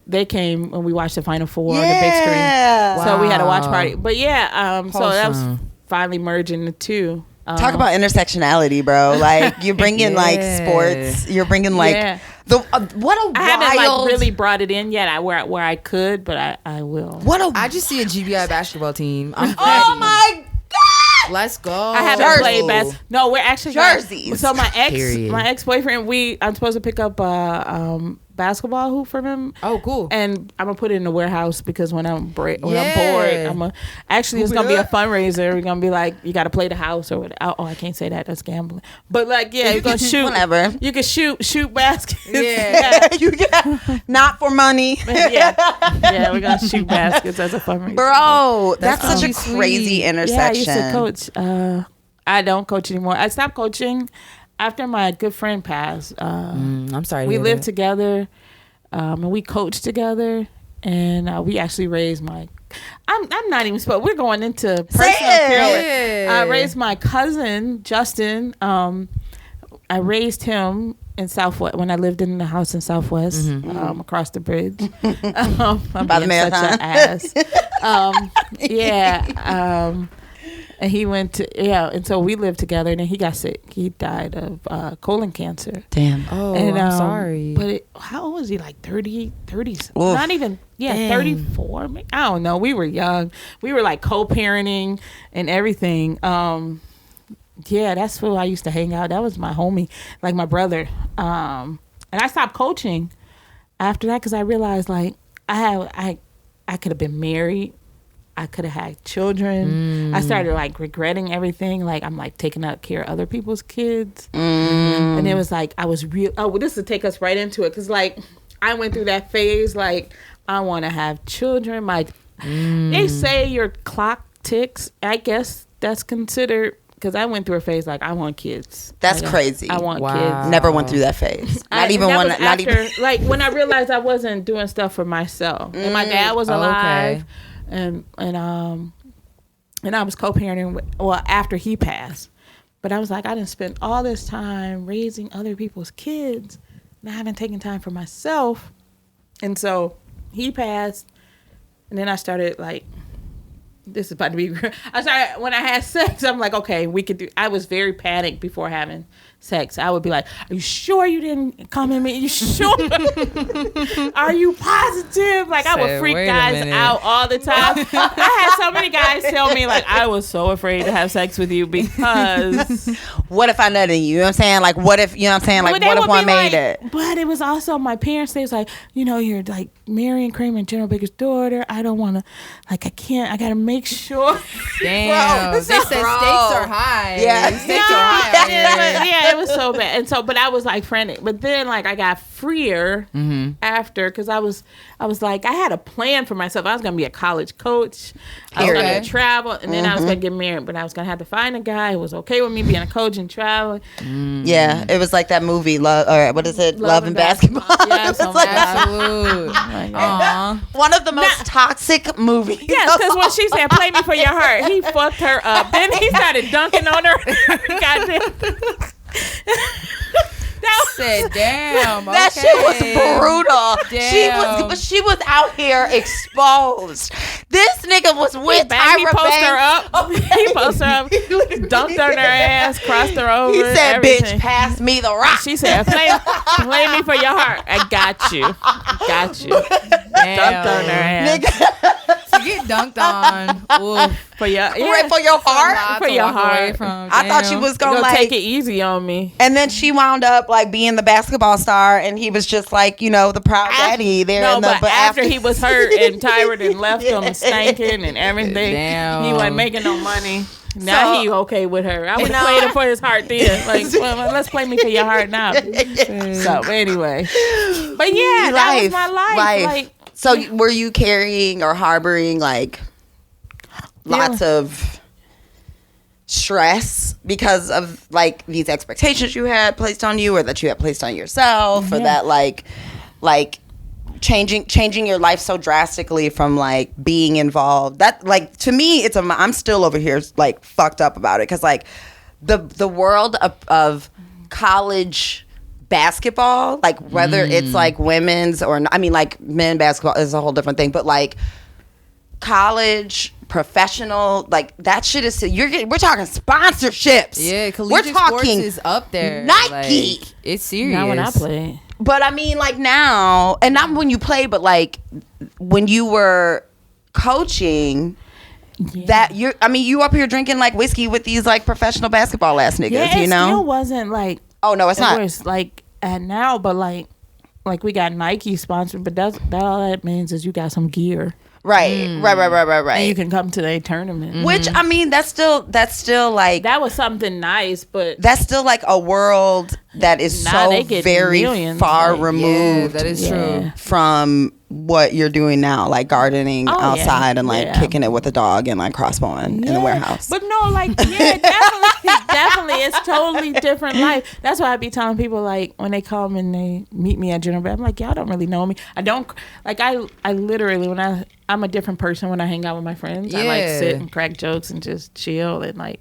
they came and we watched the Final Four on the big screen. Yeah. So we had a watch party. But yeah, so that was Wholesome. finally merging the two. Talk about intersectionality, bro. Like you're bringing like Yeah. sports. You're bringing like Yeah. what a I haven't wild. like really brought it in yet. Where I could, but I will. What a. I just see a GBI basketball team. I'm oh ready. my god. Let's go. I haven't Jersey. played basketball. No, we're actually Jerseys. So Period. my ex boyfriend, I'm supposed to pick up a basketball hoop from him. Oh, cool. And I'm gonna put it in the warehouse because when I'm bored, Yeah. actually it's gonna be a fundraiser. We're gonna be like, you got to play the house or whatever. Oh, I can't say that. That's gambling. But like, yeah, you're gonna shoot. Whatever. You can shoot baskets. Yeah. You get not for money, yeah, we're gonna shoot baskets as a fundraiser. bro. That's such a sweet. crazy Yeah, I intersection. used to coach. I don't coach anymore. I stopped coaching after my good friend passed. I'm sorry. We lived together, and we coached together, and we actually raised my. I'm not even supposed. We're going into personal it. I raised my cousin Justin. I raised him in Southwest when I lived in the house in Southwest, across the bridge. I'm By the being such marathon. an ass. And he went to and so we lived together. And then he got sick. He died of colon cancer. Damn. Oh, And, I'm sorry. But how old was he? Like 30? Oof. Not even, Dang. 34. I don't know. We were young. We were like co-parenting and everything. Yeah, that's who I used to hang out. That was my homie, like my brother. And I stopped coaching after that because I realized like I could have been married. I could have had children. I started like regretting everything. Like I'm like taking out care of other people's kids. And it was like I was real. Oh, well, this would take us right into it because like I went through that phase. Like I want to have children. They say your clock ticks. I guess that's considered because I went through a phase like I want kids. That's Like, crazy. I want Wow. kids. Never went through that phase. Not even that one. was Not even. after, like when I realized I wasn't doing stuff for myself, and my dad was alive, and I was co-parenting. After he passed, but I was like, I didn't spend all this time raising other people's kids, and I haven't taken time for myself, and so he passed, and then I started like. This is about to be. I started when I had sex. I'm like, okay, we could do. I was very panicked before having sex, I would be like, "Are you sure you didn't come in me? You sure? Are you positive?" Like I would freak guys out all the time. I had so many guys tell me like I was so afraid to have sex with you because what if I nutted you? You know what I'm saying? Like what if, you know what I'm saying? Like what if one made it? But it was also my parents. They was like, you're like Marion Kramer and General Baker's daughter. I don't want to, like, I can't. I gotta make sure. Damn, they said stakes are high. Yeah, stakes are high. Yeah, it was so bad, and but I was like frantic. But then like I got freer after because I was like I had a plan for myself. I was gonna be a college coach. I was gonna travel, and then I was gonna get married. But I was gonna have to find a guy who was okay with me being a coach and traveling. Yeah, it was like that movie, Love, or what is it? Love and Basketball. Yes, absolutely. One of the most toxic movies. Yes, because when she said "play me for your heart," he fucked her up. Then he started dunking on her. Goddamn. Said, damn, that okay. shit was brutal. Damn. She was out here exposed. This nigga was with Tyra He posted her Banks. up. He posted her up. Dunked on her ass, crossed her over. He said, everything. "Bitch, pass me the rock." She said, play me for your heart. I got you. Damn. Dunked on her ass. Nigga. To get dunked on. Oof. For your, Right, for your heart. For your heart. I thought she was gonna like take it easy on me. And then she wound up like being the basketball star, and he was just like, the proud daddy there. No, but after he was hurt and Tyra and left him stinking and everything, Damn. he wasn't making no money. Now he okay with her. I would have played him for his heart then. Like, well, let's play me for your heart now. So anyway, but yeah, that was my life. Like, so were you carrying or harboring like lots of stress because of like these expectations you had placed on you, or that you had placed on yourself, or that like changing your life so drastically from like being involved? That like to me I'm still over here like fucked up about it, because like the world of college basketball, like whether it's like women's or I mean like men basketball is a whole different thing, but like college professional, like that shit is we're talking sponsorships. Yeah, collegiate sports is up there. Nike. Like, it's serious. not when I play. But I mean, like now, and not when you play, but like when you were coaching, that you up here drinking like whiskey with these like professional basketball ass niggas, Yeah, you know? It still wasn't like. Oh no, it's not. It's like now, but like we got Nike sponsored, but that all that means is you got some gear. Right. And you can come to a tournament. Which I mean, that's still like that was something nice, but that's still like a world that is so very far removed. Yeah, that is true. From what you're doing now, like gardening outside and like kicking it with a dog and like crossbowing in the warehouse. But no, like definitely, it's totally different life. That's why I be telling people like when they come and they meet me at General, I'm like, y'all don't really know me. I don't like I literally when I'm a different person when I hang out with my friends. I like sit and crack jokes and just chill and like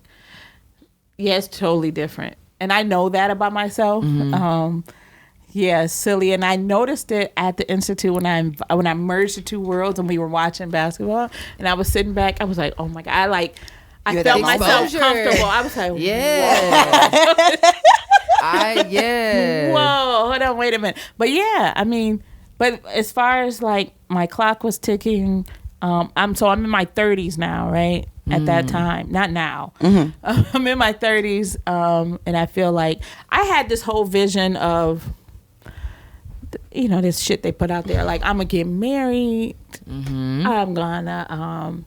it's totally different. And I know that about myself. Yeah, silly. And I noticed it at the Institute when I merged the two worlds and we were watching basketball. And I was sitting back. I was like, oh my God. I felt myself comfortable. I was like, whoa, hold on, wait a minute. But yeah, I mean, but as far as like my clock was ticking, I'm in my 30s now, right? At that time, not now. I'm in my 30s, and I feel like I had this whole vision of, this shit they put out there. Like, I'm gonna get married. I'm gonna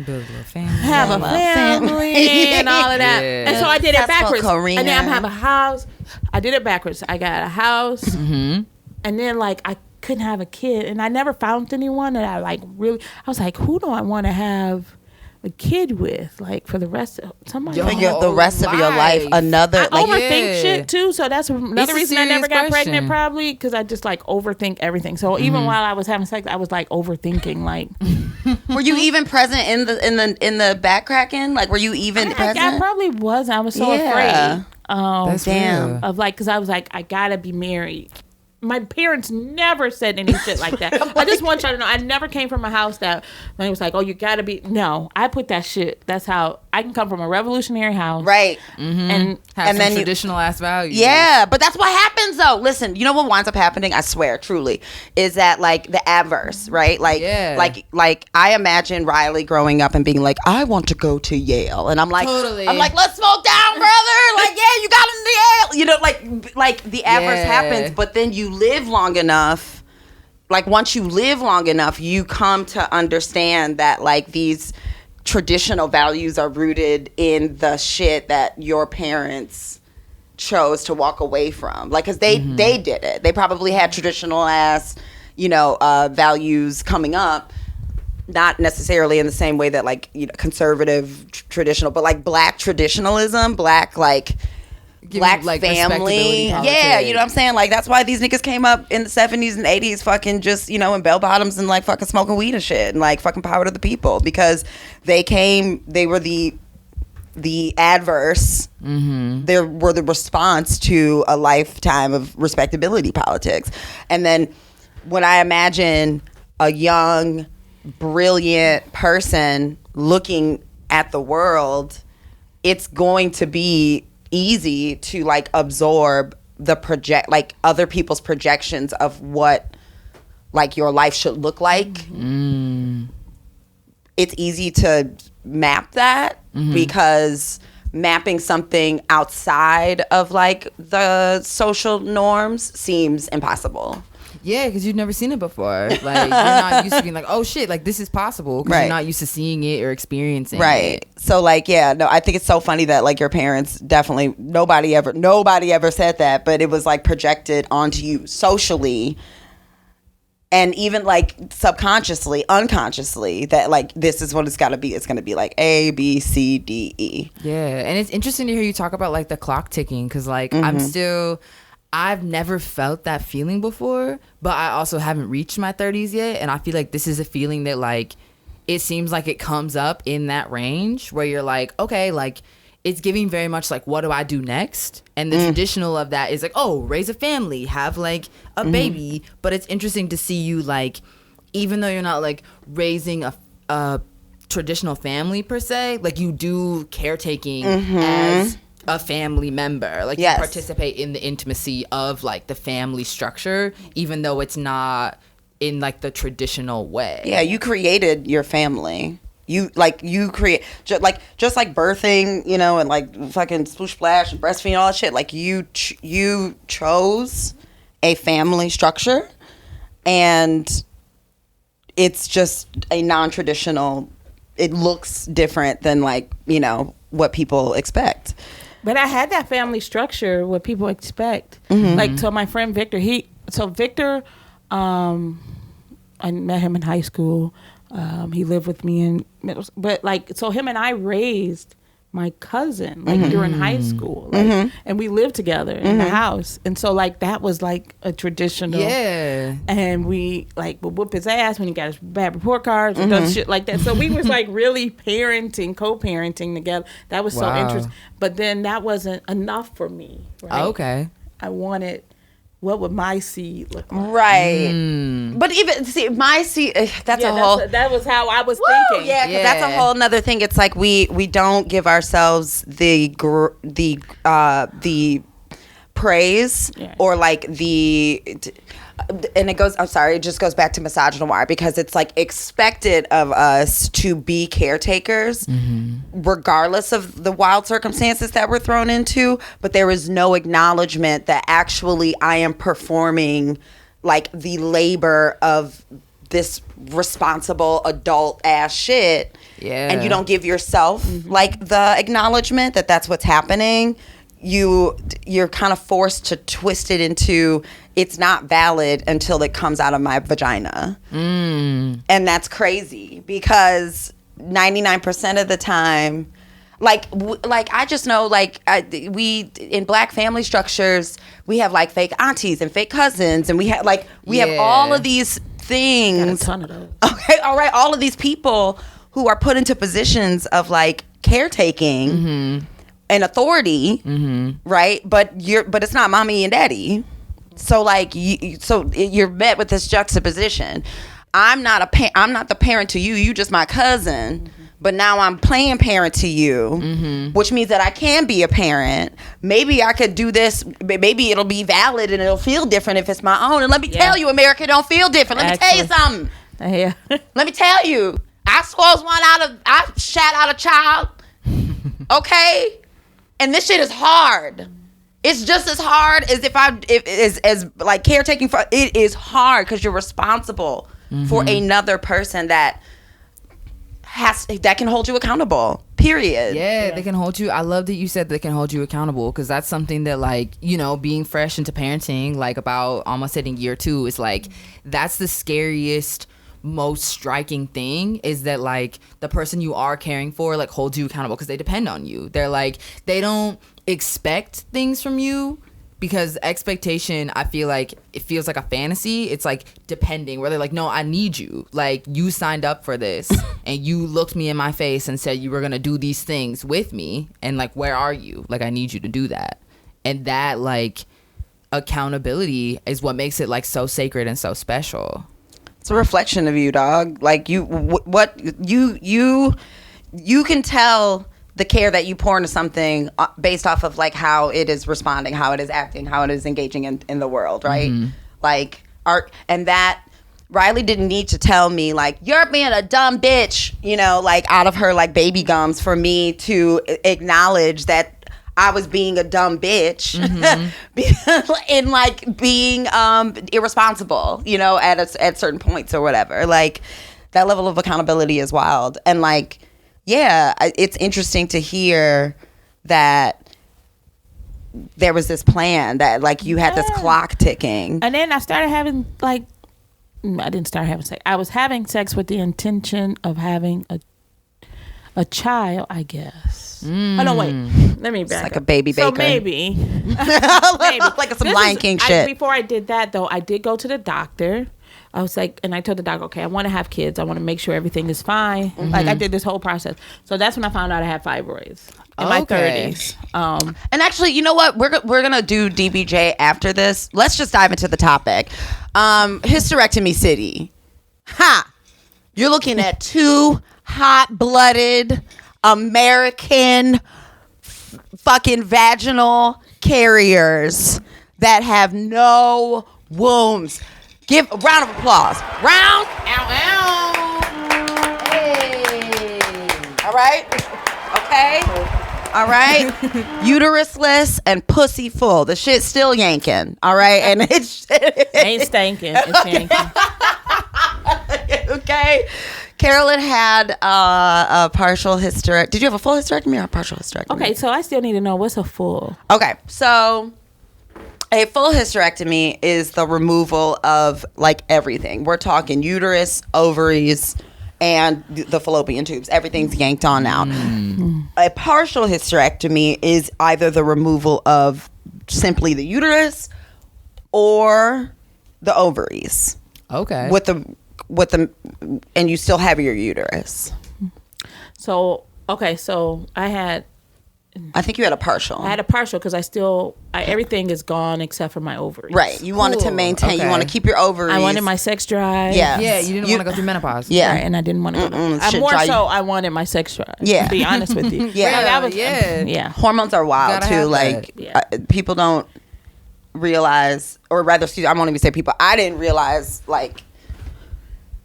build a family, have a family, and all of that. And so I did it backwards. And then I'm gonna have a house. I did it backwards. I got a house, and then like I couldn't have a kid, and I never found anyone that I like really. I was like, who do I want to have a kid with, like for the rest of somebody? The rest of your life. Another. I overthink shit too, so that's another reason I never got pregnant. Probably because I just like overthink everything. So even while I was having sex, I was like overthinking. Like, were you even present in the back cracking? Like, were you even present? I probably wasn't. I was so afraid. That's damn. Of like, because I was like, I gotta be married. My parents never said any shit like that. I just want y'all to know, I never came from a house that when it was like, oh, you gotta be. No, I put that shit. That's how I can come from a revolutionary house, right, and Have some then traditional ass values. yeah, but that's what happens though. Listen, you know what winds up happening? I swear, truly, is that like the adverse, right? Like, like I imagine Riley growing up and being like, I want to go to Yale, and I'm like, Totally. I'm like, let's smoke down, brother. Like, yeah, you got into Yale, you know, like the adverse happens, but then you live long enough. Like once you live long enough, you come to understand that like these traditional values are rooted in the shit that your parents chose to walk away from, like, because they did it. They probably had traditional ass, you know, values coming up, not necessarily in the same way that like, you know, conservative traditional, but like black traditionalism, black like black like, family, respectability yeah, you know what I'm politics. saying? Like that's why these niggas came up in the 70s and 80s fucking just, you know, in bell bottoms and like fucking smoking weed and shit and like fucking power to the people, because they were the adverse, they were the response to a lifetime of respectability politics. And then when I imagine a young brilliant person looking at the world, it's going to be easy to like absorb the like other people's projections of what like your life should look like. It's easy to map that because mapping something outside of like the social norms seems impossible. Yeah, because you've never seen it before. Like, you're not used to being like, oh shit, like this is possible. Because you're not used to seeing it or experiencing it. So like, yeah, no, I think it's so funny that like your parents definitely, nobody ever said that, but it was like projected onto you socially and even like subconsciously, unconsciously, that like this is what it's got to be. It's going to be like A, B, C, D, E. Yeah, and it's interesting to hear you talk about like the clock ticking, because like I've never felt that feeling before, but I also haven't reached my 30s yet, and I feel like this is a feeling that like it seems like it comes up in that range where you're like, okay, like it's giving very much like, what do I do next? And the traditional of that is like, oh, raise a family, have like a baby. But it's interesting to see you like, even though you're not like raising a traditional family per se, like you do caretaking as a family member. Like you participate in the intimacy of like the family structure, even though it's not in like the traditional way. Yeah, you created your family. You create just like birthing, you know, and like fucking sploosh splash and breastfeeding, all that shit. Like you chose a family structure, and it's just a non-traditional. It looks different than like, you know, what people expect. But I had that family structure, what people expect. Like, so my friend Victor, Victor, I met him in high school. He lived with me in middle school. But like, so him and I raised my cousin like during high school, like, and we lived together in the house. And so like that was like a traditional, and we like would whoop his ass when he got his bad report cards and done shit like that. So we was like really co-parenting together. That was so interesting. But then that wasn't enough for me, right? Okay. I wanted, what would my seed look like? Right. But even, see, my seed, that was how I was thinking. Yeah, because that's a whole nother thing. It's like we don't give ourselves the praise or like and it just goes back to misogynoir, because it's like expected of us to be caretakers regardless of the wild circumstances that we're thrown into, but there is no acknowledgement that actually I am performing like the labor of this responsible adult ass shit, and you don't give yourself like the acknowledgement that that's what's happening. You're kind of forced to twist it into, it's not valid until it comes out of my vagina. And that's crazy, because 99% of the time, like I just know, like we in black family structures, we have like fake aunties and fake cousins, and we have all of these things. Got a ton of those. Okay, all right, all of these people who are put into positions of like caretaking and authority, right? But it's not mommy and daddy. So like you're met with this juxtaposition. I'm not the parent to you. You just my cousin, but now I'm playing parent to you, which means that I can be a parent. Maybe I could do this. Maybe it'll be valid and it'll feel different if it's my own. And let me tell you, America don't feel different. Let me tell you something. Yeah. Let me tell you. I shat out a child. Okay? And this shit is hard. It's just as hard as as like caretaking for. It is hard because you're responsible for another person that can hold you accountable. Period. Yeah, they can hold you. I love that you said they can hold you accountable, because that's something that, like, you know, being fresh into parenting, like about almost hitting year 2, is like, that's the scariest, most striking thing, is that like the person you are caring for like holds you accountable because they depend on you. They're like, they don't expect things from you, because expectation, I feel like it feels like a fantasy. It's like depending, where they're like, no, I need you. Like, you signed up for this and you looked me in my face and said you were gonna do these things with me, and like, where are you? Like, I need you to do that. And that like accountability is what makes it like so sacred and so special. It's a reflection of you, dog. Like, you can tell the care that you pour into something based off of like how it is responding, how it is acting, how it is engaging in the world, right? Like, and that Riley didn't need to tell me like, you're being a dumb bitch, you know, like out of her like baby gums, for me to acknowledge that I was being a dumb bitch and like being irresponsible, you know, at certain points or whatever. Like, that level of accountability is wild. And like, yeah, it's interesting to hear that there was this plan, that like you had this clock ticking. And then I started having like, I didn't start having sex. I was having sex with the intention of having a child, I guess. Oh no, wait. Let me back It's like up. a baby baker. So maybe. Like some Lion King shit. Before I did that though, I did go to the doctor. I was like, and I told the doctor, okay, I want to have kids. I want to make sure everything is fine. Like, I did this whole process. So that's when I found out I had fibroids in my 30s. And actually, you know what? We're gonna do DBJ after this. Let's just dive into the topic. Hysterectomy City. Ha! You're looking at 2 hot-blooded American fucking vaginal carriers that have no wombs. Give a round of applause. Round. Ow, ow. Hey. All right. Okay. All right. Uterusless and pussy full. The shit's still yanking. All right. And it's ain't stanking. It's yanking. Okay. Carolyn had a partial hysterectomy. Did you have a full hysterectomy or a partial hysterectomy? Okay, so I still need to know, what's a full? Okay, so a full hysterectomy is the removal of like everything. We're talking uterus, ovaries, and the fallopian tubes. Everything's yanked on out. A partial hysterectomy is either the removal of simply the uterus or the ovaries. Okay. With the and you still have your uterus. So, okay, so I think you had a partial. had a partial because everything is gone except for my ovaries. Right. You wanted to maintain, Okay. you want to keep your ovaries. I wanted my sex drive. Yeah. Yeah, you didn't want to go through menopause. Yeah. Right, and I didn't want to go shit more dry. so I wanted my sex drive. Yeah. To be honest with you. Yeah. Like, that was, Yeah. Hormones are wild Gotta too. have Like that. Yeah. people don't realize, or rather, I won't even say people. I didn't realize like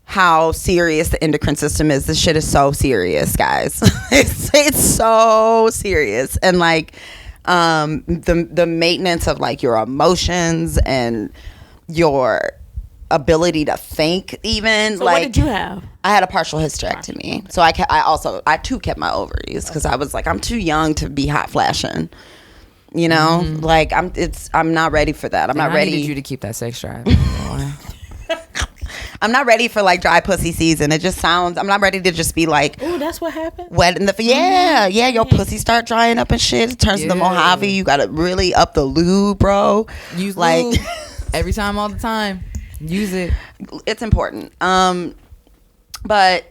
how serious the endocrine system is. This shit is so serious, guys. it's so serious, and like the maintenance of like your emotions and your ability to think, even. So like, what did you have? I had a partial hysterectomy, so I too kept my ovaries because I was like, I'm too young to be hot flashing. You know, like I'm not ready for that. I'm not ready. I needed you to keep that sex drive. I'm not ready for like dry pussy season. It just sounds. I'm not ready to just be like Oh, that's what happened? wet in the. Yeah. Your pussy start drying up and shit. It turns into Mojave. You gotta really up the lube, bro. Use like lube. Every time, all the time. Use it. It's important. But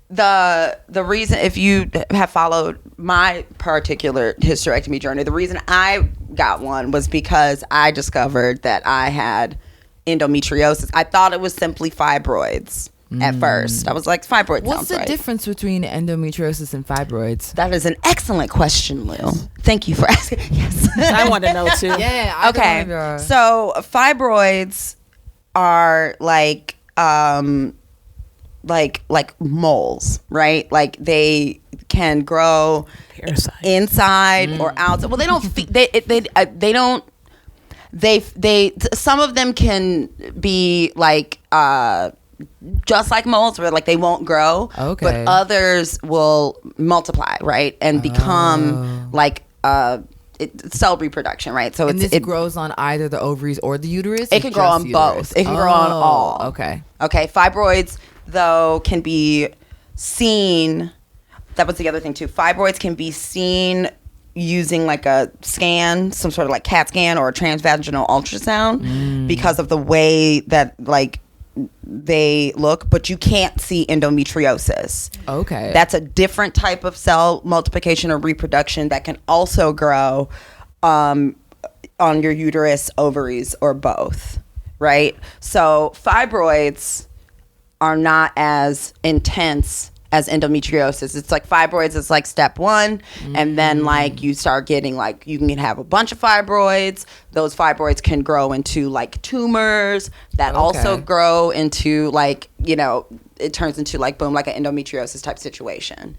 the reason, if you have followed my particular hysterectomy journey, the reason I got one was because I discovered that I had endometriosis. I thought it was simply fibroids. at first. I was like, fibroids What's sounds the right. difference between endometriosis and fibroids? That is an excellent question, Lou. Thank you for asking. Yes. I want to know too. Yeah. Okay. So fibroids are like moles, right? Like they can grow Parasite. inside or outside. Well, they don't. They don't. They some of them can be like just like moles, where like they won't grow. Okay. But others will multiply, right, and become like cell reproduction, right? So And it grows on either the ovaries or the uterus? It can grow on both. It can grow on all. Okay. Okay. Fibroids, though, can be seen. That was the other thing, too. Fibroids can be seen using like a scan, some sort of like CAT scan or a transvaginal ultrasound because of the way that like they look, but you can't see endometriosis. Okay. That's a different type of cell multiplication or reproduction that can also grow on your uterus, ovaries, or both, right? So fibroids are not as intense as endometriosis. It's like fibroids is like step one, and then like you start getting like you can have a bunch of fibroids. Those fibroids can grow into like tumors that also grow into like, you know, it turns into like boom, like an endometriosis type situation.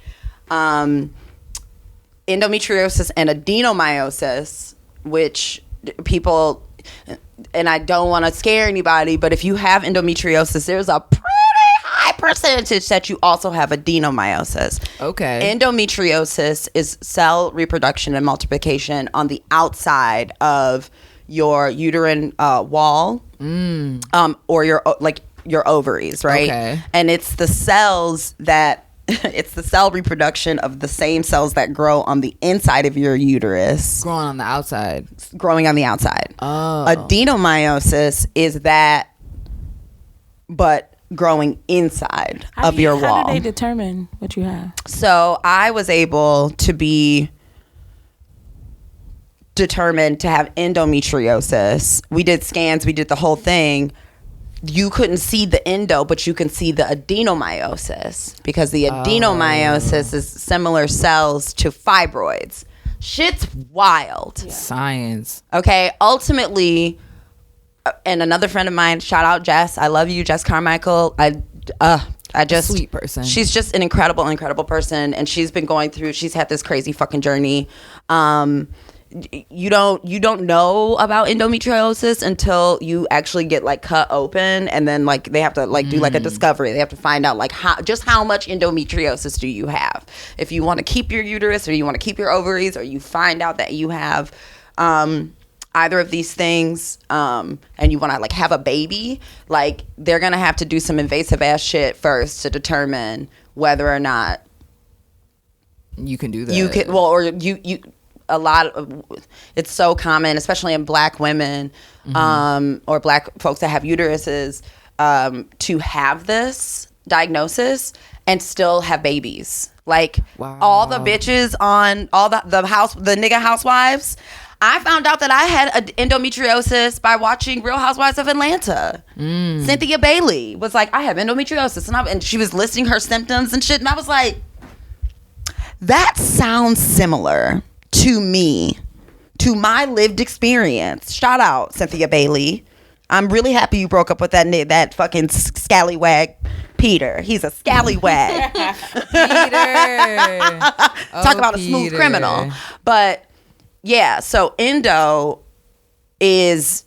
Endometriosis and adenomyosis, which people, and I don't want to scare anybody, but if you have endometriosis, there's a pretty high percentage that you also have adenomyosis. Okay. Endometriosis is cell reproduction and multiplication on the outside of your uterine wall, or your ovaries, right? Okay. And it's the cells that it's the cell reproduction of the same cells that grow on the inside of your uterus, Growing on the outside. growing on the outside. Oh. Adenomyosis is that, but growing inside of your wall. How do they determine what you have? So I was able to be determined to have endometriosis. We did scans, we did the whole thing. You couldn't see the endo, but you can see the adenomyosis because the adenomyosis is similar cells to fibroids. Shit's wild. Science. Okay, ultimately, and another friend of mine, shout out Jess. I love you, Jess Carmichael. I just Sweet person. She's just an incredible person, and she's been going through. She's had this crazy fucking journey. You don't know about endometriosis until you actually get like cut open, and then like they have to like do like a discovery. They have to find out like how much endometriosis do you have. If you want to keep your uterus, or you want to keep your ovaries, or you find out that you have either of these things, and you want to like have a baby, like they're gonna have to do some invasive ass shit first to determine whether or not You can do that. you can. Well, or you. A lot of it's so common, especially in Black women, or Black folks that have uteruses, to have this diagnosis and still have babies. Like all the bitches on all the nigga housewives. I found out that I had endometriosis by watching Real Housewives of Atlanta. Cynthia Bailey was like, I have endometriosis, and she was listing her symptoms and shit, and I was like, that sounds similar to me, to my lived experience. Shout out Cynthia Bailey. I'm really happy you broke up with that fucking scallywag Peter. He's a scallywag. Peter. Talk about a smooth criminal. But yeah, so endo is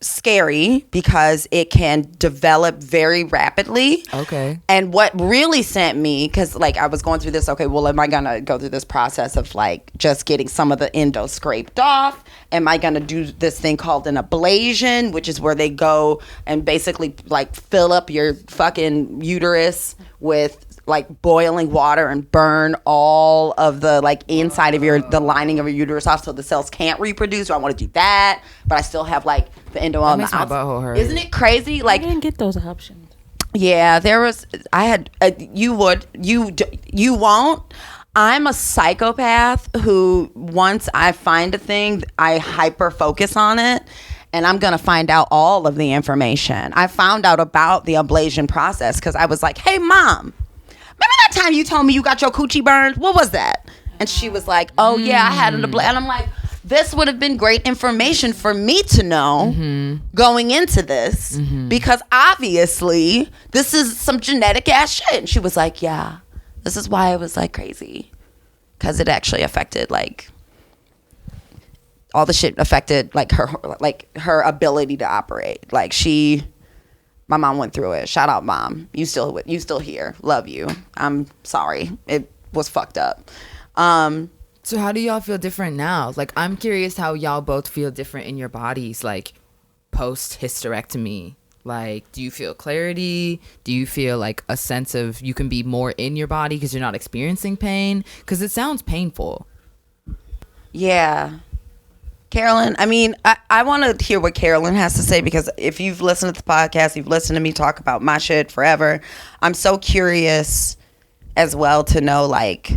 scary because it can develop very rapidly. Okay. And what really sent me, because like I was going through this, okay, well, am I gonna go through this process of like just getting some of the endo scraped off? Am I gonna do this thing called an ablation, which is where they go and basically like fill up your fucking uterus with like boiling water and burn all of the like inside of the lining of your uterus off so the cells can't reproduce? Or I want to do that, but I still have like the endo on the makes my outside. butthole hurt. Isn't it crazy? Like, I didn't get those options. yeah, you won't. I'm a psychopath who once I find a thing, I hyper focus on it. and I'm gonna find out all of the information. I found out about the ablation process because I was like, hey mom, remember that time you told me you got your coochie burned? What was that? And she was like, oh yeah, I had an ablation. And I'm like, this would have been great information for me to know going into this because obviously this is some genetic ass shit. And she was like, yeah, this is why I was like crazy, because it actually affected like all the shit affected like her ability to operate. Like my mom went through it. Shout out mom. You still here. Love you. I'm sorry. It was fucked up. So how do y'all feel different now? Like, I'm curious how y'all both feel different in your bodies, like, post-hysterectomy. Like, do you feel clarity? Do you feel, like, a sense of you can be more in your body because you're not experiencing pain? Because it sounds painful. Yeah. Carolyn, I mean, I want to hear what Carolyn has to say, because if you've listened to the podcast, you've listened to me talk about my shit forever. I'm so curious as well to know, like,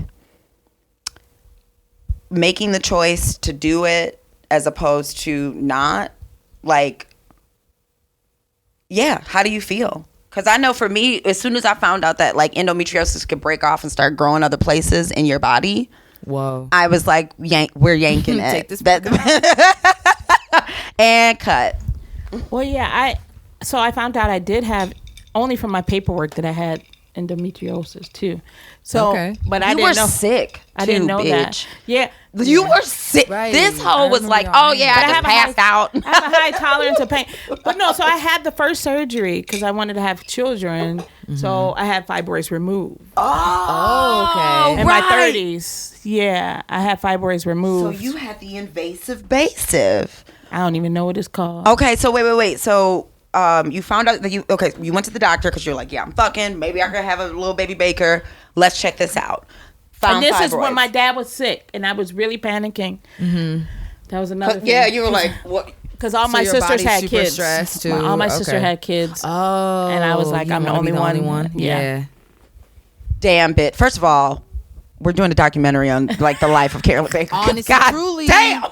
making the choice to do it as opposed to not, like, yeah, how do you feel? Because I know for me, as soon as I found out that like endometriosis could break off and start growing other places in your body, whoa, I was like, we're yanking it. Take this and cut. Well, yeah, I found out I did have, only from my paperwork, that I had endometriosis too. So, okay. But I didn't know. Sick. I didn't know bitch. that. Yeah, you were sick. Right. This hoe was like, oh yeah, I just passed out. I have a high tolerance of pain. But no, so I had the first surgery because I wanted to have children. So I had fibroids removed. Oh, okay. In my 30s, yeah, I had fibroids removed. So you had the invasive. I don't even know what it's called. Okay, so wait. So you found out that you went to the doctor because you're like, yeah, I'm fucking. Maybe I could have a little baby Baker. Let's check this out. And this is when my dad was sick, and I was really panicking. That was another thing. Yeah, you were like, what? Because all my sisters had kids. Too. All my sisters had kids. Oh, and I was like, I'm the only one. Yeah. Damn bit. First of all, we're doing a documentary on like the life of Carolyn Baker. Honestly, God truly, damn.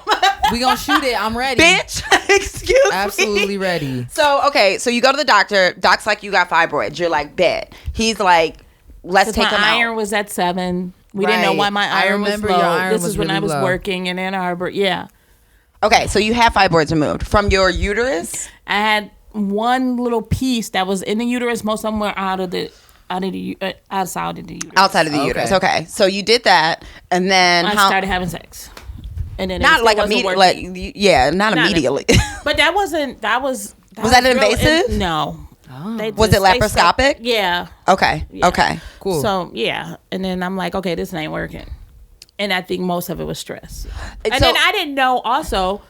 We gonna shoot it. I'm ready, bitch. Excuse me. Absolutely ready. So okay, so you go to the doctor. Doc's like, you got fibroids. You're like, bet. He's like, let's take them out. My iron was at 7. We didn't know why my iron was low. This is when I was working in Ann Arbor. Yeah. Okay, so you have fibroids removed from your uterus. I had one little piece that was in the uterus. Most of them were outside of the uterus. Outside of the uterus. Okay, so you did that, and then I started having sex, and then not like immediately. Like, yeah, not immediately. But that wasn't. That was. Was that invasive? No. Oh. Was it laparoscopic? Yeah. Okay. Yeah. Okay. Cool. So yeah, and then I'm like, okay, this ain't working. And I think most of it was stress. And then I didn't know also,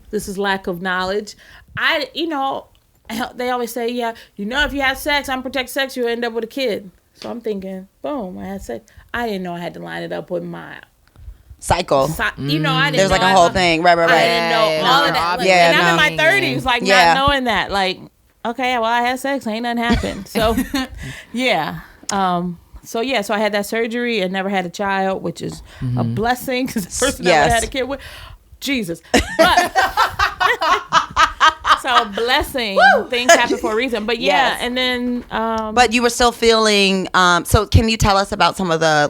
this is lack of knowledge. They always say, yeah, if you have sex, unprotected sex, you'll end up with a kid. So I'm thinking, boom, I had sex. I didn't know I had to line it up with my cycle. I didn't know. There's like a whole thing. Right. I didn't know all of that. Like, and I'm in my 30s, like not knowing that. Like, okay, well, I had sex, ain't nothing happened. So, yeah. So I had that surgery and never had a child, which is a blessing because the person that I had a kid with, Jesus. But so blessing, things happen for a reason. But and then. But you were still feeling. So can you tell us about some of the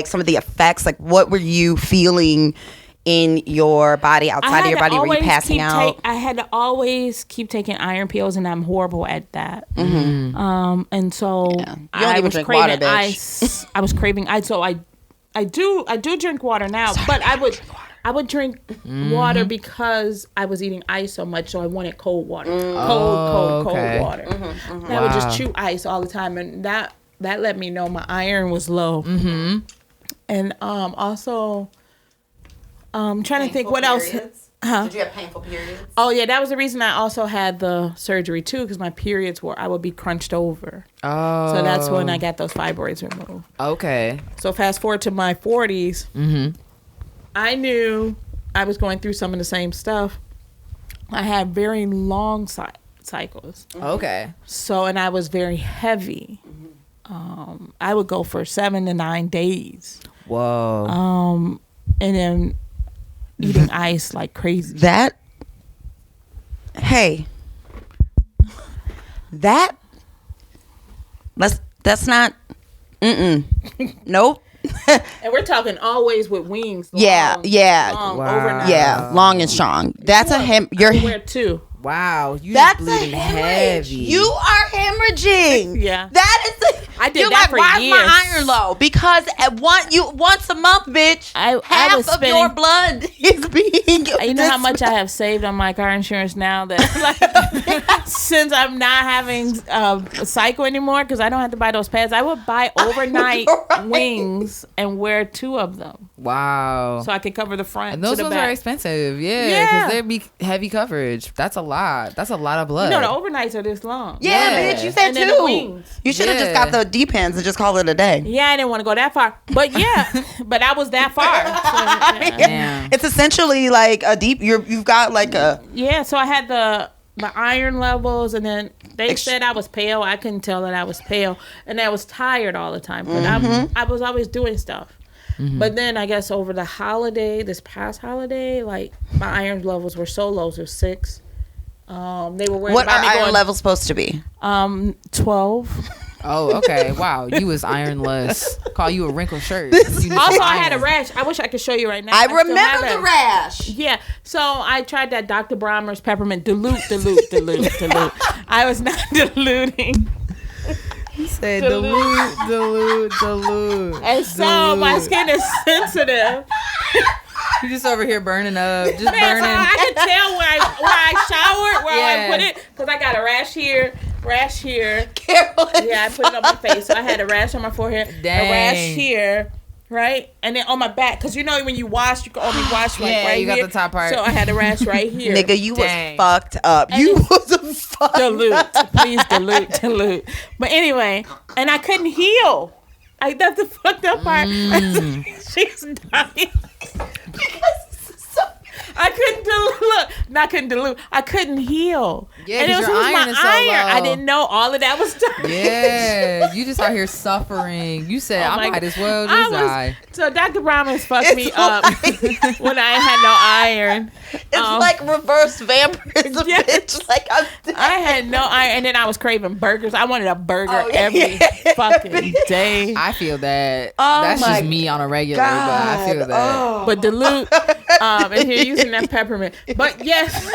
some of the effects? Like, what were you feeling in your body, outside of your body? Were you passing out? I had to always keep taking iron pills, and I'm horrible at that. And so I was craving water, ice. I was craving ice. So I do drink water now, but I would drink water because I was eating ice so much, so I wanted cold water, cold water. And I would just chew ice all the time, and that let me know my iron was low. And also. Trying to think what else. Did you have painful periods? Oh yeah, that was the reason I also had the surgery too, because my periods I would be crunched over. Oh. So that's when I got those fibroids removed. Okay. So fast forward to my 40s. I knew I was going through some of the same stuff. I had very long cycles. Okay. So, and I was very heavy. I would go for 7 to 9 days. Whoa. And then eating ice like crazy. That Okay. That's not. Nope. And we're talking always with wings. Long, Yeah. Long, Wow. overnight. Yeah, long and strong. That's a hem. I You're. can wear 2. Wow, you That's just a bleeding hemorrhage. heavy. You are hemorrhaging. Yeah. That is. I did you're that like, for why years. is my iron low? Because once a month, bitch. I half was of spending- your blood is being. You know how much I have saved on my car insurance now that like, since I'm not having a cycle anymore because I don't have to buy those pads. I would buy overnight Right. wings and wear 2 of them Wow. so I could cover the front. And those to the ones back. are expensive. Yeah, Yeah. because they'd be heavy coverage. That's a lot. That's a lot of blood. You know the overnights are this long. Yeah, Yeah. bitch. You said And then the 2. wings. You should have just Yeah. got the D-pens and just call it a day. Yeah, I didn't want to go that far, but yeah, but I was that far. So, yeah. Damn. It's essentially like a deep. You've got like a. Yeah, so I had my iron levels, and then they said I was pale. I couldn't tell that I was pale, and I was tired all the time. But I was always doing stuff. But then I guess over the holiday, this past holiday, like my iron levels were so low, so 6. They were worried What about are me iron going levels supposed to be? 12. Oh, okay. Wow. You was ironless. Call you a wrinkled shirt. You need Also, some I had a iron. rash. I wish I could show you right now. I still have remember it. the rash. Yeah, so I tried that Dr. Bronner's peppermint dilute. I was not diluting. He said dilute. And so my skin is sensitive. You just over here burning up. Just Man, so burning. I can tell where I showered, where Yeah. I put it, because I got a rash here. Carolyn. Yeah, I put it on my face. So I had a rash on my forehead, a rash Dang. here, right? And then on my back, because you know when you wash, you can only wash like Yeah, right you got here. the top part. So I had a rash right here. Nigga, you Dang. was fucked up. And You it's- was fucked Dilute. Please dilute. But anyway, and I couldn't heal. That's the fucked up part. She's dying. I couldn't dilute. I couldn't heal. Yeah, and it 'cause was your with my iron is so iron. I low. didn't know all of that was done. Yeah, you just out here suffering. You said I might as well just die. So Dr. Brahmans fucked It's me up when I had no iron. It's like reverse vampirism, Yes. bitch. Like I'm dead. I had no iron, and then I was craving burgers. I wanted a burger Oh, yeah. every fucking day. I feel that. Oh That's my just me on a regular, but I feel that. Oh. But dilute, and here using that peppermint. But yes,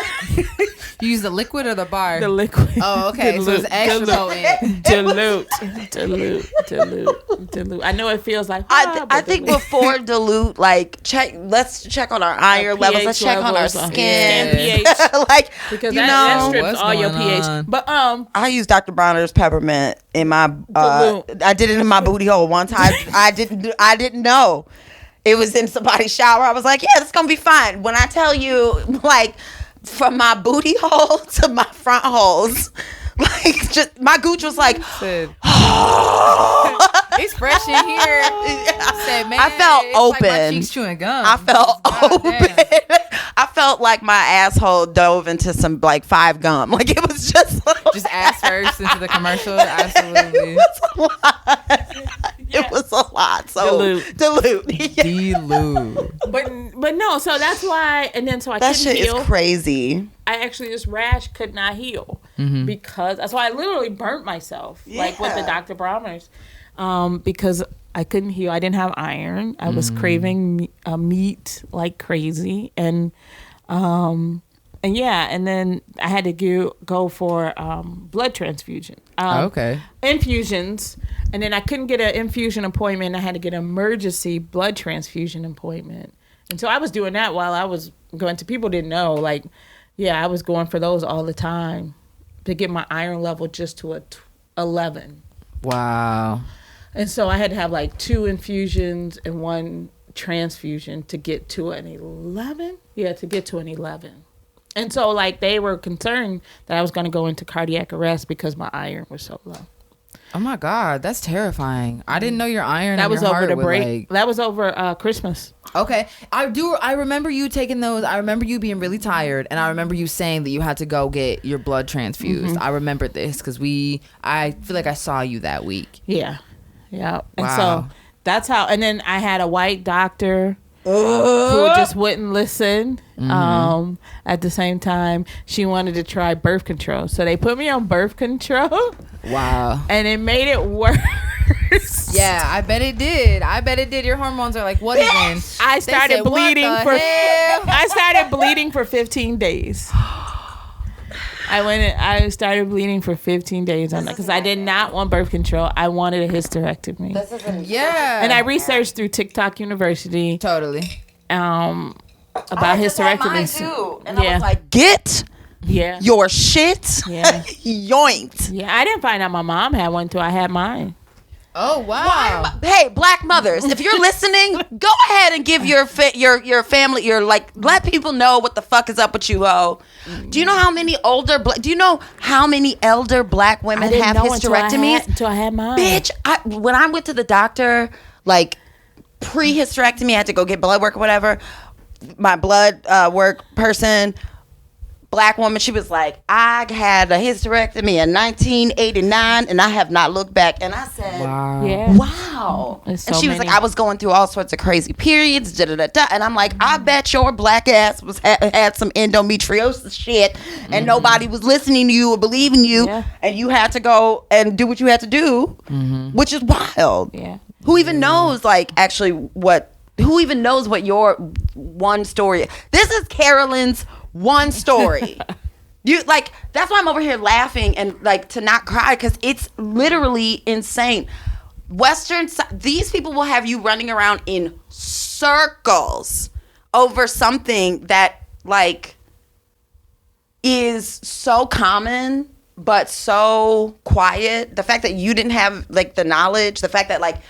You use the liquid or the bar? the liquid. Oh, okay. So it's extra potent. Dilute. I know it feels like. I think dilute. before dilute, like let's check on our iron levels. Let's pH check on our levels, skin. pH. Like Because you that know, strips What's all your going pH. on? But I use Dr. Bronner's peppermint in my. Dilute. I did it in my booty hole one time. I didn't know. It was in somebody's shower. I was like, yeah, it's gonna be fine. When I tell you, like, from my booty hole to my front holes, like, just my gooch was like, Said, it's fresh in here. Said, man, I felt it's like my open. cheeks chewing gum. I felt God open. damn. I felt like my asshole dove into some like 5 gum. Like it was just Just ass first into the commercial. Absolutely. It was a lot. So dilute. Yeah. Dilute. but no, so that's why. And then so I That couldn't shit heal. is crazy. I actually this rash could not heal because that's why I literally burnt myself like with the Yeah. Dr. Brahmers because I couldn't heal. I didn't have iron. I was craving meat like crazy and yeah, and then I had to go for blood transfusion. Okay. Infusions, and then I couldn't get an infusion appointment. I had to get an emergency blood transfusion appointment, and so I was doing that while I was going to. People didn't know, like, yeah, I was going for those all the time to get my iron level just to a 11, Wow. and so I had to have like 2 infusions and 1 transfusion to get to an 11. Yeah, to get to an 11. And so, like, they were concerned that I was going to go into cardiac arrest because my iron was so low. Oh my God, that's terrifying. I didn't know your iron. That and was your over heart the would, break. like- That was over Christmas. Okay, I remember you taking those. I remember you being really tired, and I remember you saying that you had to go get your blood transfused. I remember this because I feel like I saw you that week. Yeah. And Wow. so that's how. And then I had a white doctor who just wouldn't listen. At the same time, she wanted to try birth control. So they put me on birth control. Wow. And it made it worse. Yeah, I bet it did. Your hormones are like, what again? I started bleeding for hell? I started bleeding for 15 days. I started bleeding for 15 days on that because I did not want birth control. I wanted a hysterectomy. Yeah. And I researched through TikTok University. Totally. About hysterectomies. Too. And I was like, get your shit yoinked. Yeah, I didn't find out my mom had one till I had mine. Oh wow! Hey, black mothers, if you're listening, go ahead and give your family let people know what the fuck is up with you, ho. Do you know how many elder black women have hysterectomies? Until I had mine. Bitch, when I went to the doctor, like pre-hysterectomy, I had to go get blood work or whatever. My blood work person, black woman, she was like, I had a hysterectomy in 1989 and I have not looked back. And I said, wow. And she was like, I was going through all sorts of crazy periods, da-da-da-da. And I'm like, I bet your black ass had some endometriosis shit and nobody was listening to you or believing you. Yeah. And you had to go and do what you had to do, which is wild. Yeah. Who even knows, who even knows what your one story is? This is Carolyn's one story. That's why I'm over here laughing and to not cry, because it's literally insane. These people will have you running around in circles over something that is so common but so quiet. The fact that you didn't have the knowledge, the fact that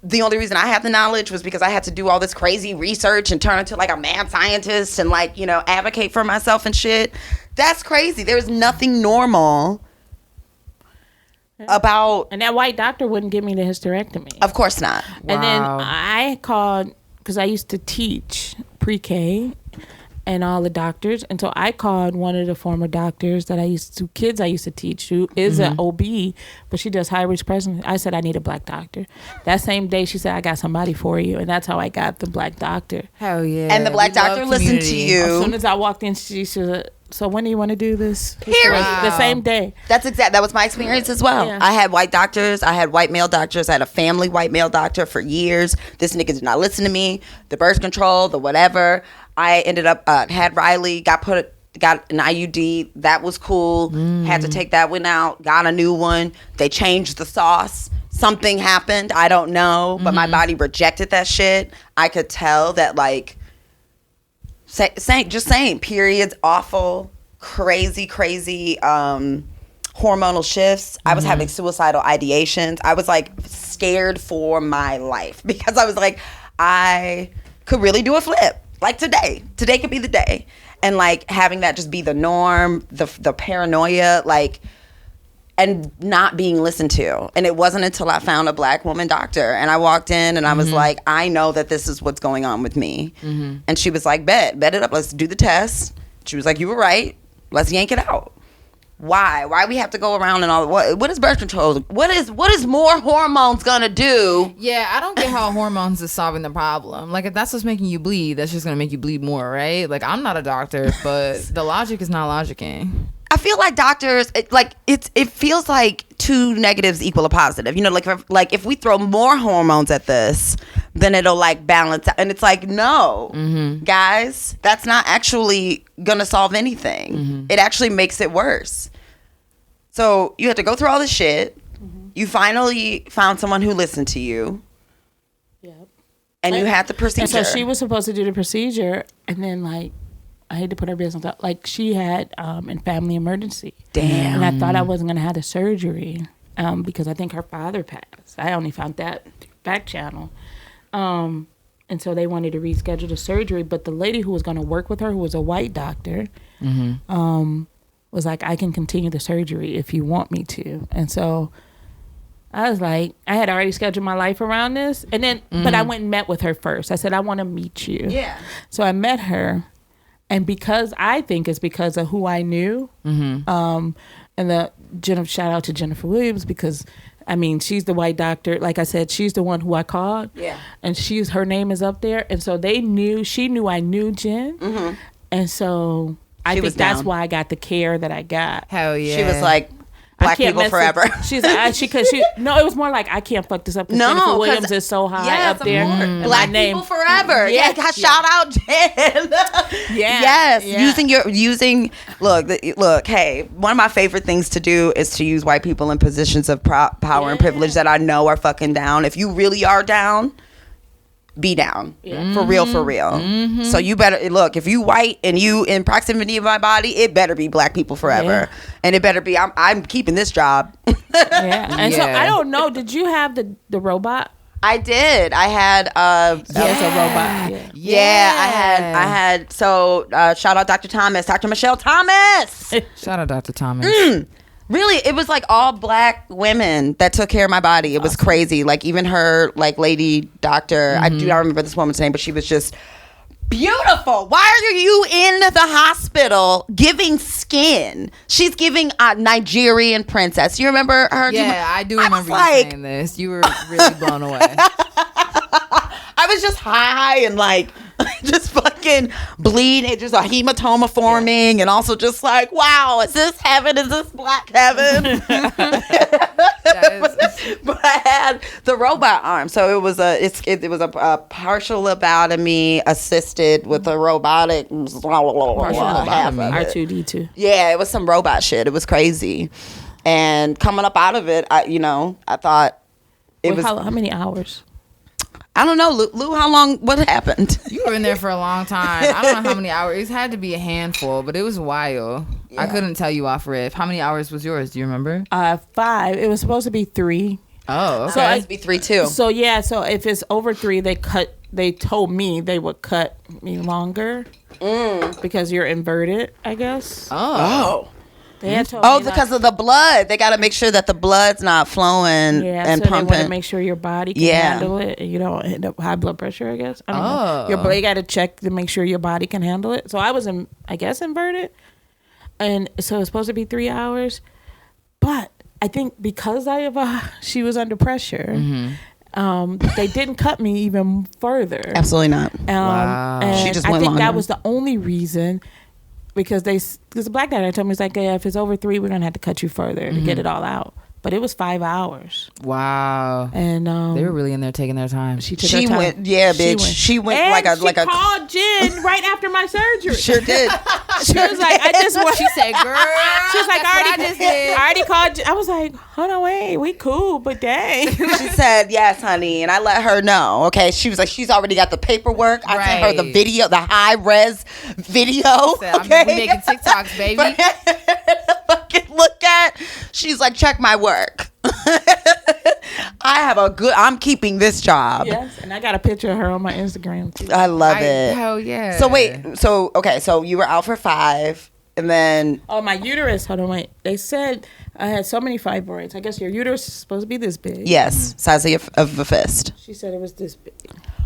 the only reason I had the knowledge was because I had to do all this crazy research and turn into a mad scientist and advocate for myself and shit. That's crazy. There's nothing normal about. And that white doctor wouldn't give me the hysterectomy. Of course not. Wow. And then I called, because I used to teach pre-K and all the doctors, and so I called one of the former doctors that I used to teach, who is an OB, but she does high risk pregnancy. I said, I need a black doctor. That same day she said, I got somebody for you, and that's how I got the black doctor. Hell yeah. And the black doctor listened to you. As soon as I walked in, she said, so when do you want to do this? Period. The same day. That was my experience as well. Yeah. I had white doctors. I had white male doctors. I had a family white male doctor for years. This nigga did not listen to me. The birth control, the whatever. I ended up had Riley, got an IUD. That was cool. Had to take that one out. Got a new one. They changed the sauce. Something happened. I don't know. But my body rejected that shit. I could tell that saying periods, awful, crazy hormonal shifts. I was having suicidal ideations. I was scared for my life because I was I could really do a flip. Today could be the day. And having that just be the norm, the paranoia, and not being listened to. And it wasn't until I found a black woman doctor and I walked in and I was like, I know that this is what's going on with me. And she was like, bet it up. Let's do the test. She was like, you were right. Let's yank it out. Why we have to go around and all? What is birth control? What is more hormones gonna do? Yeah, I don't get how hormones is solving the problem. If that's what's making you bleed, that's just gonna make you bleed more, right? I'm not a doctor, but the logic is not logicking. I feel like doctors, it feels like two negatives equal a positive. If we throw more hormones at this, then it'll balance out. And it's no, guys, that's not actually gonna solve anything. It actually makes it worse. So you have to go through all this shit. You finally found someone who listened to you. Yep. And you had the procedure. And so she was supposed to do the procedure, and then I hate to put her business out. She had a family emergency. Damn. And I thought I wasn't going to have the surgery because I think her father passed. I only found that back channel. And so they wanted to reschedule the surgery. But the lady who was going to work with her, who was a white doctor, was like, I can continue the surgery if you want me to. And so I was like, I had already scheduled my life around this. And then, but I went and met with her first. I said, I want to meet you. Yeah. So I met her. And because I think it's because of who I knew, and shout out to Jennifer Williams, because I mean, she's the white doctor. Like I said, she's the one who I called. Yeah. And her name is up there. And so she knew I knew Jen. Mm-hmm. And so I think that's why I got the care that I got. Hell yeah. She was like, Black people forever. No, it was more like I can't fuck this up because Jennifer Williams is so high up there. Black people forever. Yeah, shout out Jen. Using look. Hey, one of my favorite things to do is to use white people in positions of power and privilege that I know are fucking down. If you really are down, be down. For real. Mm-hmm. So you better look, if you white and you in proximity of my body, it better be Black people forever. And it better be I'm keeping this job. So I don't know, did you have the robot? I did. I had that was a robot. I had so shout out Dr. Thomas, Dr. Michelle Thomas. Shout out Dr. Thomas. Really, it was like all Black women that took care of my body. It was crazy. Like even her like lady doctor, I do not remember this woman's name, but she was just beautiful. Why are you in the hospital giving skin? She's giving a Nigerian princess. You remember her? Yeah, I do remember you saying this. You were really blown away. I was just high and like just fucking bleeding, just a hematoma forming, and also just like, wow, is this heaven? Is this Black heaven? But I had the robot arm, so it was a partial lobotomy assisted with a robotic R2D2. Yeah, it was some robot shit. It was crazy, and coming up out of it, I thought it was how many hours? I don't know, Lou, how long, what happened? You were in there for a long time. I don't know how many hours. It had to be a handful, but it was wild. Yeah. I couldn't tell you off rip. How many hours was yours? Do you remember? 5. It was supposed to be 3. Oh, okay. So it was be 3 too. So if it's over 3, they told me they would cut me longer because you're inverted, I guess. Oh. They had told me because of the blood. They got to make sure that the blood's not flowing and so pumping. They want to make sure your body can handle it and you don't end up high blood pressure, I guess. I don't know. They got to check to make sure your body can handle it. So I was, inverted. And so it's supposed to be 3 hours. But I think because she was under pressure, they didn't cut me even further. Absolutely not. Wow. And she just went I think longer. that was the only reason. Because the Black doctor told me, it's like, if it's over 3, we're gonna have to cut you further to get it all out. But it was 5 hours. Wow. And they were really in there taking their time. She took her time. Went, bitch. She went and she called Jen right after my surgery. Sure did. She was like, I just want. She said, girl. She was like, I already called Jen. I was like, hold on, wait, we cool, but dang. She said, yes, honey, and I let her know. Okay, she was like, she's already got the paperwork. I sent her the video, the high res video. Said, okay, we making TikToks, baby. Fucking look at. She's like, check my work. I'm keeping this job. Yes, and I got a picture of her on my Instagram too. I love it. Hell yeah. So wait, so you were out for 5, and then my uterus. Hold on, wait. They said I had so many fibroids. I guess your uterus is supposed to be this big. Yes, size of a fist. She said it was this big.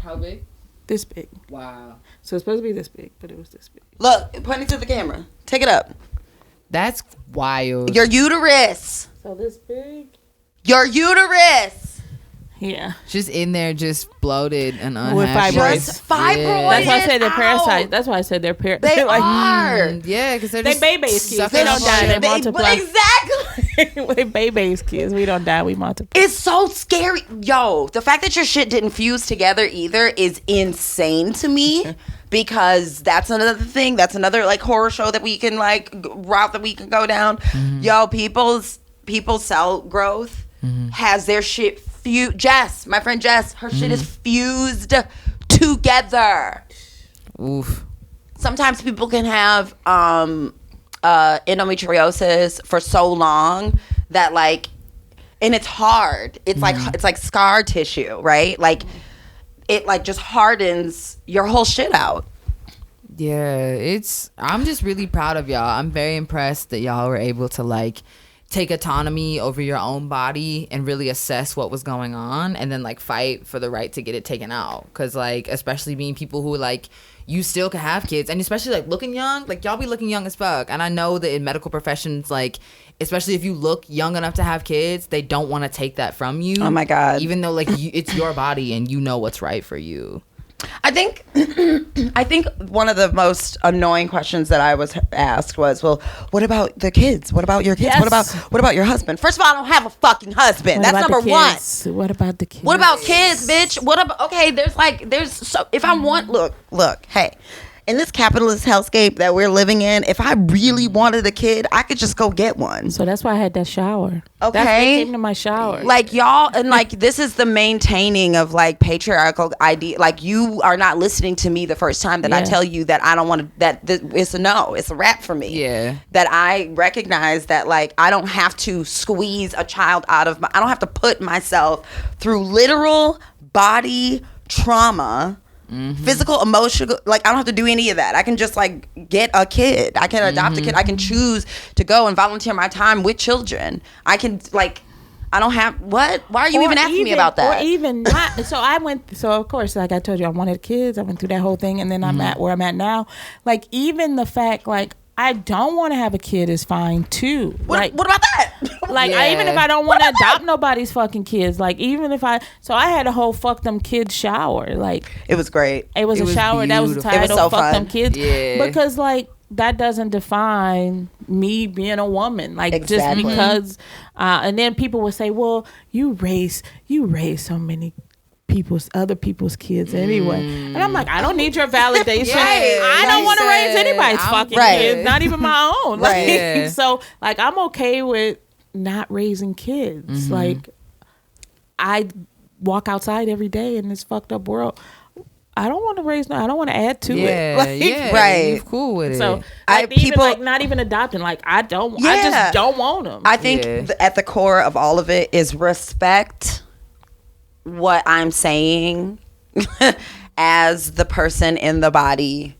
How big? This big. Wow. So it's supposed to be this big, but it was this big. Look, point it to the camera. Take it up. That's wild. Your uterus. So this big. Your uterus. Yeah. Just in there, just bloated and unhappy. With fibroids. Just fibroids. Yeah. That's why I said they're parasites. That's why I said they're parasites. They like, are. Yeah, because they're just babies kids. They don't die. They multiply. Exactly. They babies kids. We don't die. We multiply. It's so scary. Yo, the fact that your shit didn't fuse together either is insane to me. Because that's another thing. That's another like horror show that we can like route that we can go down. Yo, people's cell growth has their shit fused. Jess, my friend Jess, her shit is fused together. Oof. Sometimes people can have endometriosis for so long that like, and it's hard. It's like scar tissue, right? Like it like just hardens your whole shit out. Yeah, I'm just really proud of y'all. I'm very impressed that y'all were able to like take autonomy over your own body and really assess what was going on and then like fight for the right to get it taken out. Because like, especially being people who like, you still can have kids, and especially like looking young, like y'all be looking young as fuck. And I know that in medical professions, like especially if you look young enough to have kids, they don't want to take that from you. Oh my God. Even though like it's your body and you know what's right for you. I think one of the most annoying questions that I was asked was, well, what about the kids? What about your kids? Yes. What about your husband? First of all, I don't have a fucking husband. What That's about number the one. kids? What about the kids? What about kids, bitch? What about, okay, there's so, if I want, look, hey, in this capitalist hellscape that we're living in, if I really wanted a kid, I could just go get one. So that's why I had that shower. Okay. They came to my shower. Like y'all, and like this is the maintaining of like patriarchal idea. Like you are not listening to me the first time that I tell you that I don't want to, it's a no, it's a wrap for me. Yeah. That I recognize that like I don't have to squeeze a child out of I don't have to put myself through literal body trauma. Physical, emotional, like I don't have to do any of that. I can just like get a kid. I can adopt a kid. I can choose to go and volunteer my time with children. I can like, I don't have what? Why are you even asking me about that? Or even not. So of course, like I told you, I wanted kids. I went through that whole thing, and then I'm at where I'm at now. Like even the fact, like I don't want to have a kid is fine too. What about that? Like even if I don't want to adopt nobody's fucking kids, like even if I had a whole fuck them kids shower. Like it was great. It was a shower beautiful. that was titled It was so "Fuck fun. Them Kids." Yeah. Because like that doesn't define me being a woman. Like Exactly. just because, and then people would say, "Well, you raise so many." Other people's kids anyway, and I'm like, I don't need your validation. I don't want to raise anybody's fucking kids, not even my own. Like, so like I'm okay with not raising kids. Like I walk outside every day in this fucked up world. I don't want to raise. I don't want to add to it. Like, right. You're cool with it. So like, even like not even adopting. Like I just don't want them. I think at the core of all of it is respect what I'm saying as the person in the body,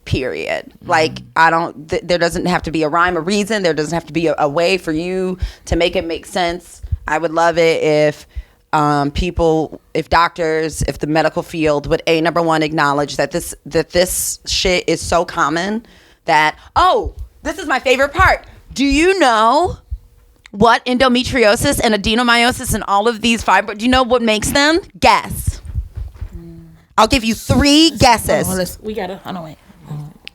period. Like I don't there doesn't have to be a rhyme or reason. There doesn't have to be a way for you to make it make sense. I would love it if people, if doctors, if the medical field would number one acknowledge that this shit is so common that, oh, this is my favorite part. Do you know what endometriosis and adenomyosis and all of these fibroids, do you know what makes them? Guess. I'll give you 3 guesses. We gotta. I don't wait.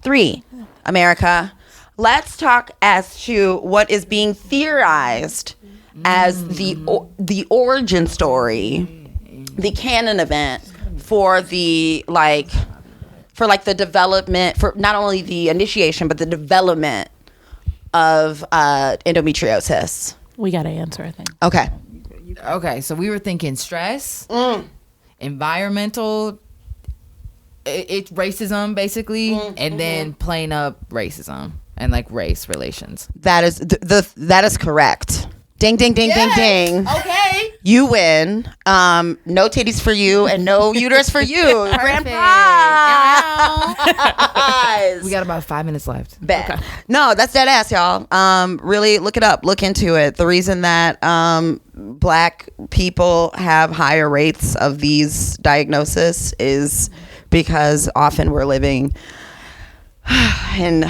3, America. Let's talk as to what is being theorized as the origin story, the canon event for the the development, for not only the initiation but the development of endometriosis. We got to answer, I think. Okay, so we were thinking stress, environmental, it's racism basically, and then playing up racism and like race relations. That is that is correct. Ding, ding, ding, ding, ding. Okay. You win. No titties for you and no uterus for you. Grand prize. We got about 5 minutes left. Bet. Okay. No, that's dead ass, y'all. Really look it up. Look into it. The reason that black people have higher rates of these diagnoses is because often we're living in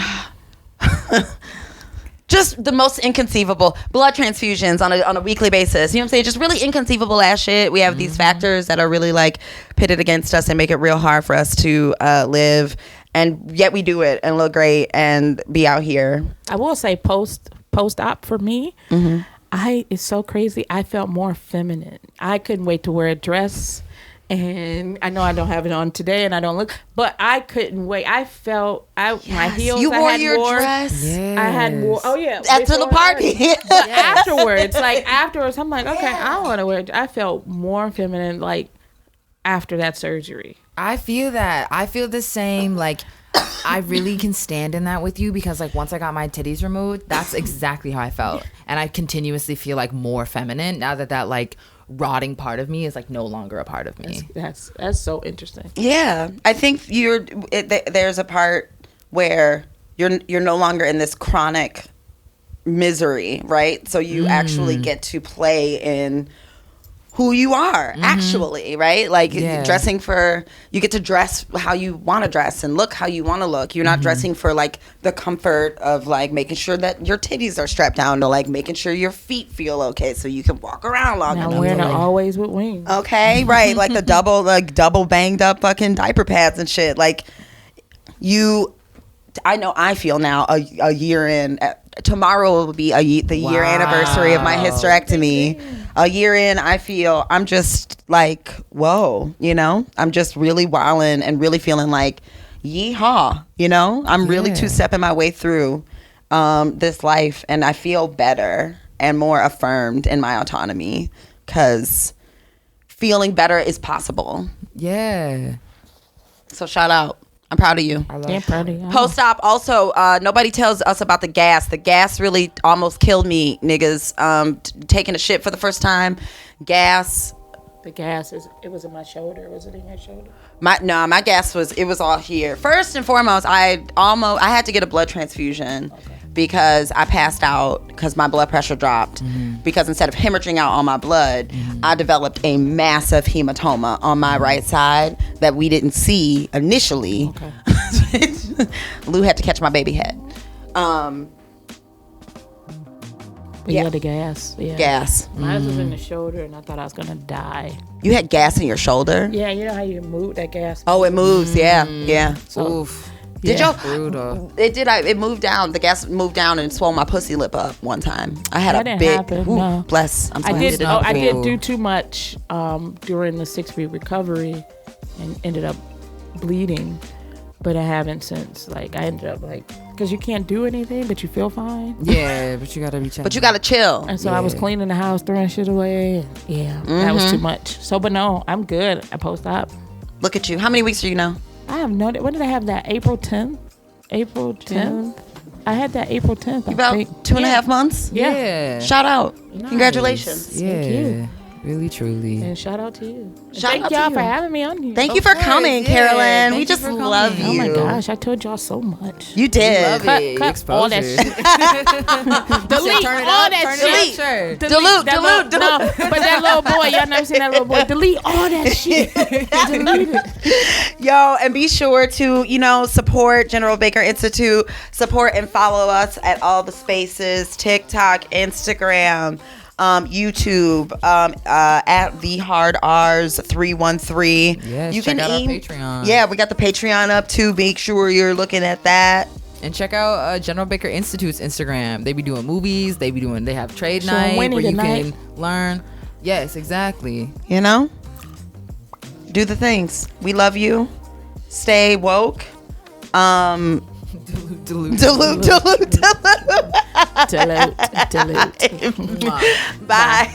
just the most inconceivable blood transfusions on a weekly basis. You know what I'm saying? Just really inconceivable ass shit. We have these factors that are really like pitted against us and make it real hard for us to live. And yet we do it and look great and be out here. I will say post-op for me, it's so crazy. I felt more feminine. I couldn't wait to wear a dress. And I know I don't have it on today, and I don't look, but I couldn't wait. I felt my heels. You wore your dress. Yes. I had wore. Oh yeah, after the party. But afterwards, I'm like, okay, I don't want to wear it. I felt more feminine, like after that surgery. I feel that. I feel the same. Like, I really can stand in that with you because, like, once I got my titties removed, that's exactly how I felt, and I continuously feel like more feminine now that like rotting part of me is like no longer a part of me. That's so interesting. Yeah, I think there's a part where you're no longer in this chronic misery, right? So you actually get to play in who you are actually, right? Like dressing for, you get to dress how you want to dress and look how you want to look. You're not dressing for like the comfort of like making sure that your titties are strapped down, or like making sure your feet feel okay so you can walk around long enough. Now wearing it always with wings. Okay, right, like the double banged up fucking diaper pads and shit. Like I know I feel now a year in. Tomorrow will be the year anniversary of my hysterectomy. A year in, I feel I'm just like, whoa, you know? I'm just really wilding and really feeling like, yeehaw, you know? I'm really two-stepping my way through this life, and I feel better and more affirmed in my autonomy because feeling better is possible. Yeah. So shout out. I'm proud of you. Yeah, proud of you. Post-op, also, nobody tells us about the gas. The gas really almost killed me, niggas. Taking a shit for the first time. Gas. The gas it was in my shoulder. Was it in your shoulder? My gas was all here. First and foremost, I had to get a blood transfusion because I passed out because my blood pressure dropped. Because instead of hemorrhaging out on my blood, I developed a massive hematoma on my right side that we didn't see initially. Okay. Lou had to catch my baby head. The gas. Yeah. Gas. Mine was in the shoulder, and I thought I was gonna die. You had gas in your shoulder? Yeah, you know how you move that gas? Oh, it moves. Yeah. So, Oof. Did Brutal. It did. It moved down. The gas moved down and swelled my pussy lip up one time. I had That a didn't big. happen, Ooh, no. bless. I'm I sorry. did. I did do too much during the 6-week recovery, and ended up bleeding. But I haven't since. Like I ended up because you can't do anything, but you feel fine. Yeah, but you gotta be checking. But you gotta chill. And so I was cleaning the house, throwing shit away. And that was too much. So, but no, I'm good. I post-op. Look at you. How many weeks are you now? I have no. When did I have that? April 10th. April 10th. I had that April 10th. About 2.5 months. Yeah. Shout out. Congratulations. Yeah. Thank you. Really, truly. And shout out to you. Shout out Thank y'all to for you. having me on here. Thank you for coming, Carolyn. We just love you. Oh my gosh, I told y'all so much. You did. Cut all that shit. Delete all that shit. Dilute. No, but that little boy, y'all never seen that little boy. Delete all that shit. Delete it. Yo, and be sure to, support General Baker Institute, support and follow us at all the spaces, TikTok, Instagram, YouTube, at the Hard R's 313. Yes, check out our Patreon. Yeah, we got the Patreon up too. Make sure you're looking at that. And check out General Baker Institute's Instagram. They be doing movies. They have trade night where you can learn. Yes, exactly. Do the things. We love you. Stay woke. Dilute. Dilute. Bye.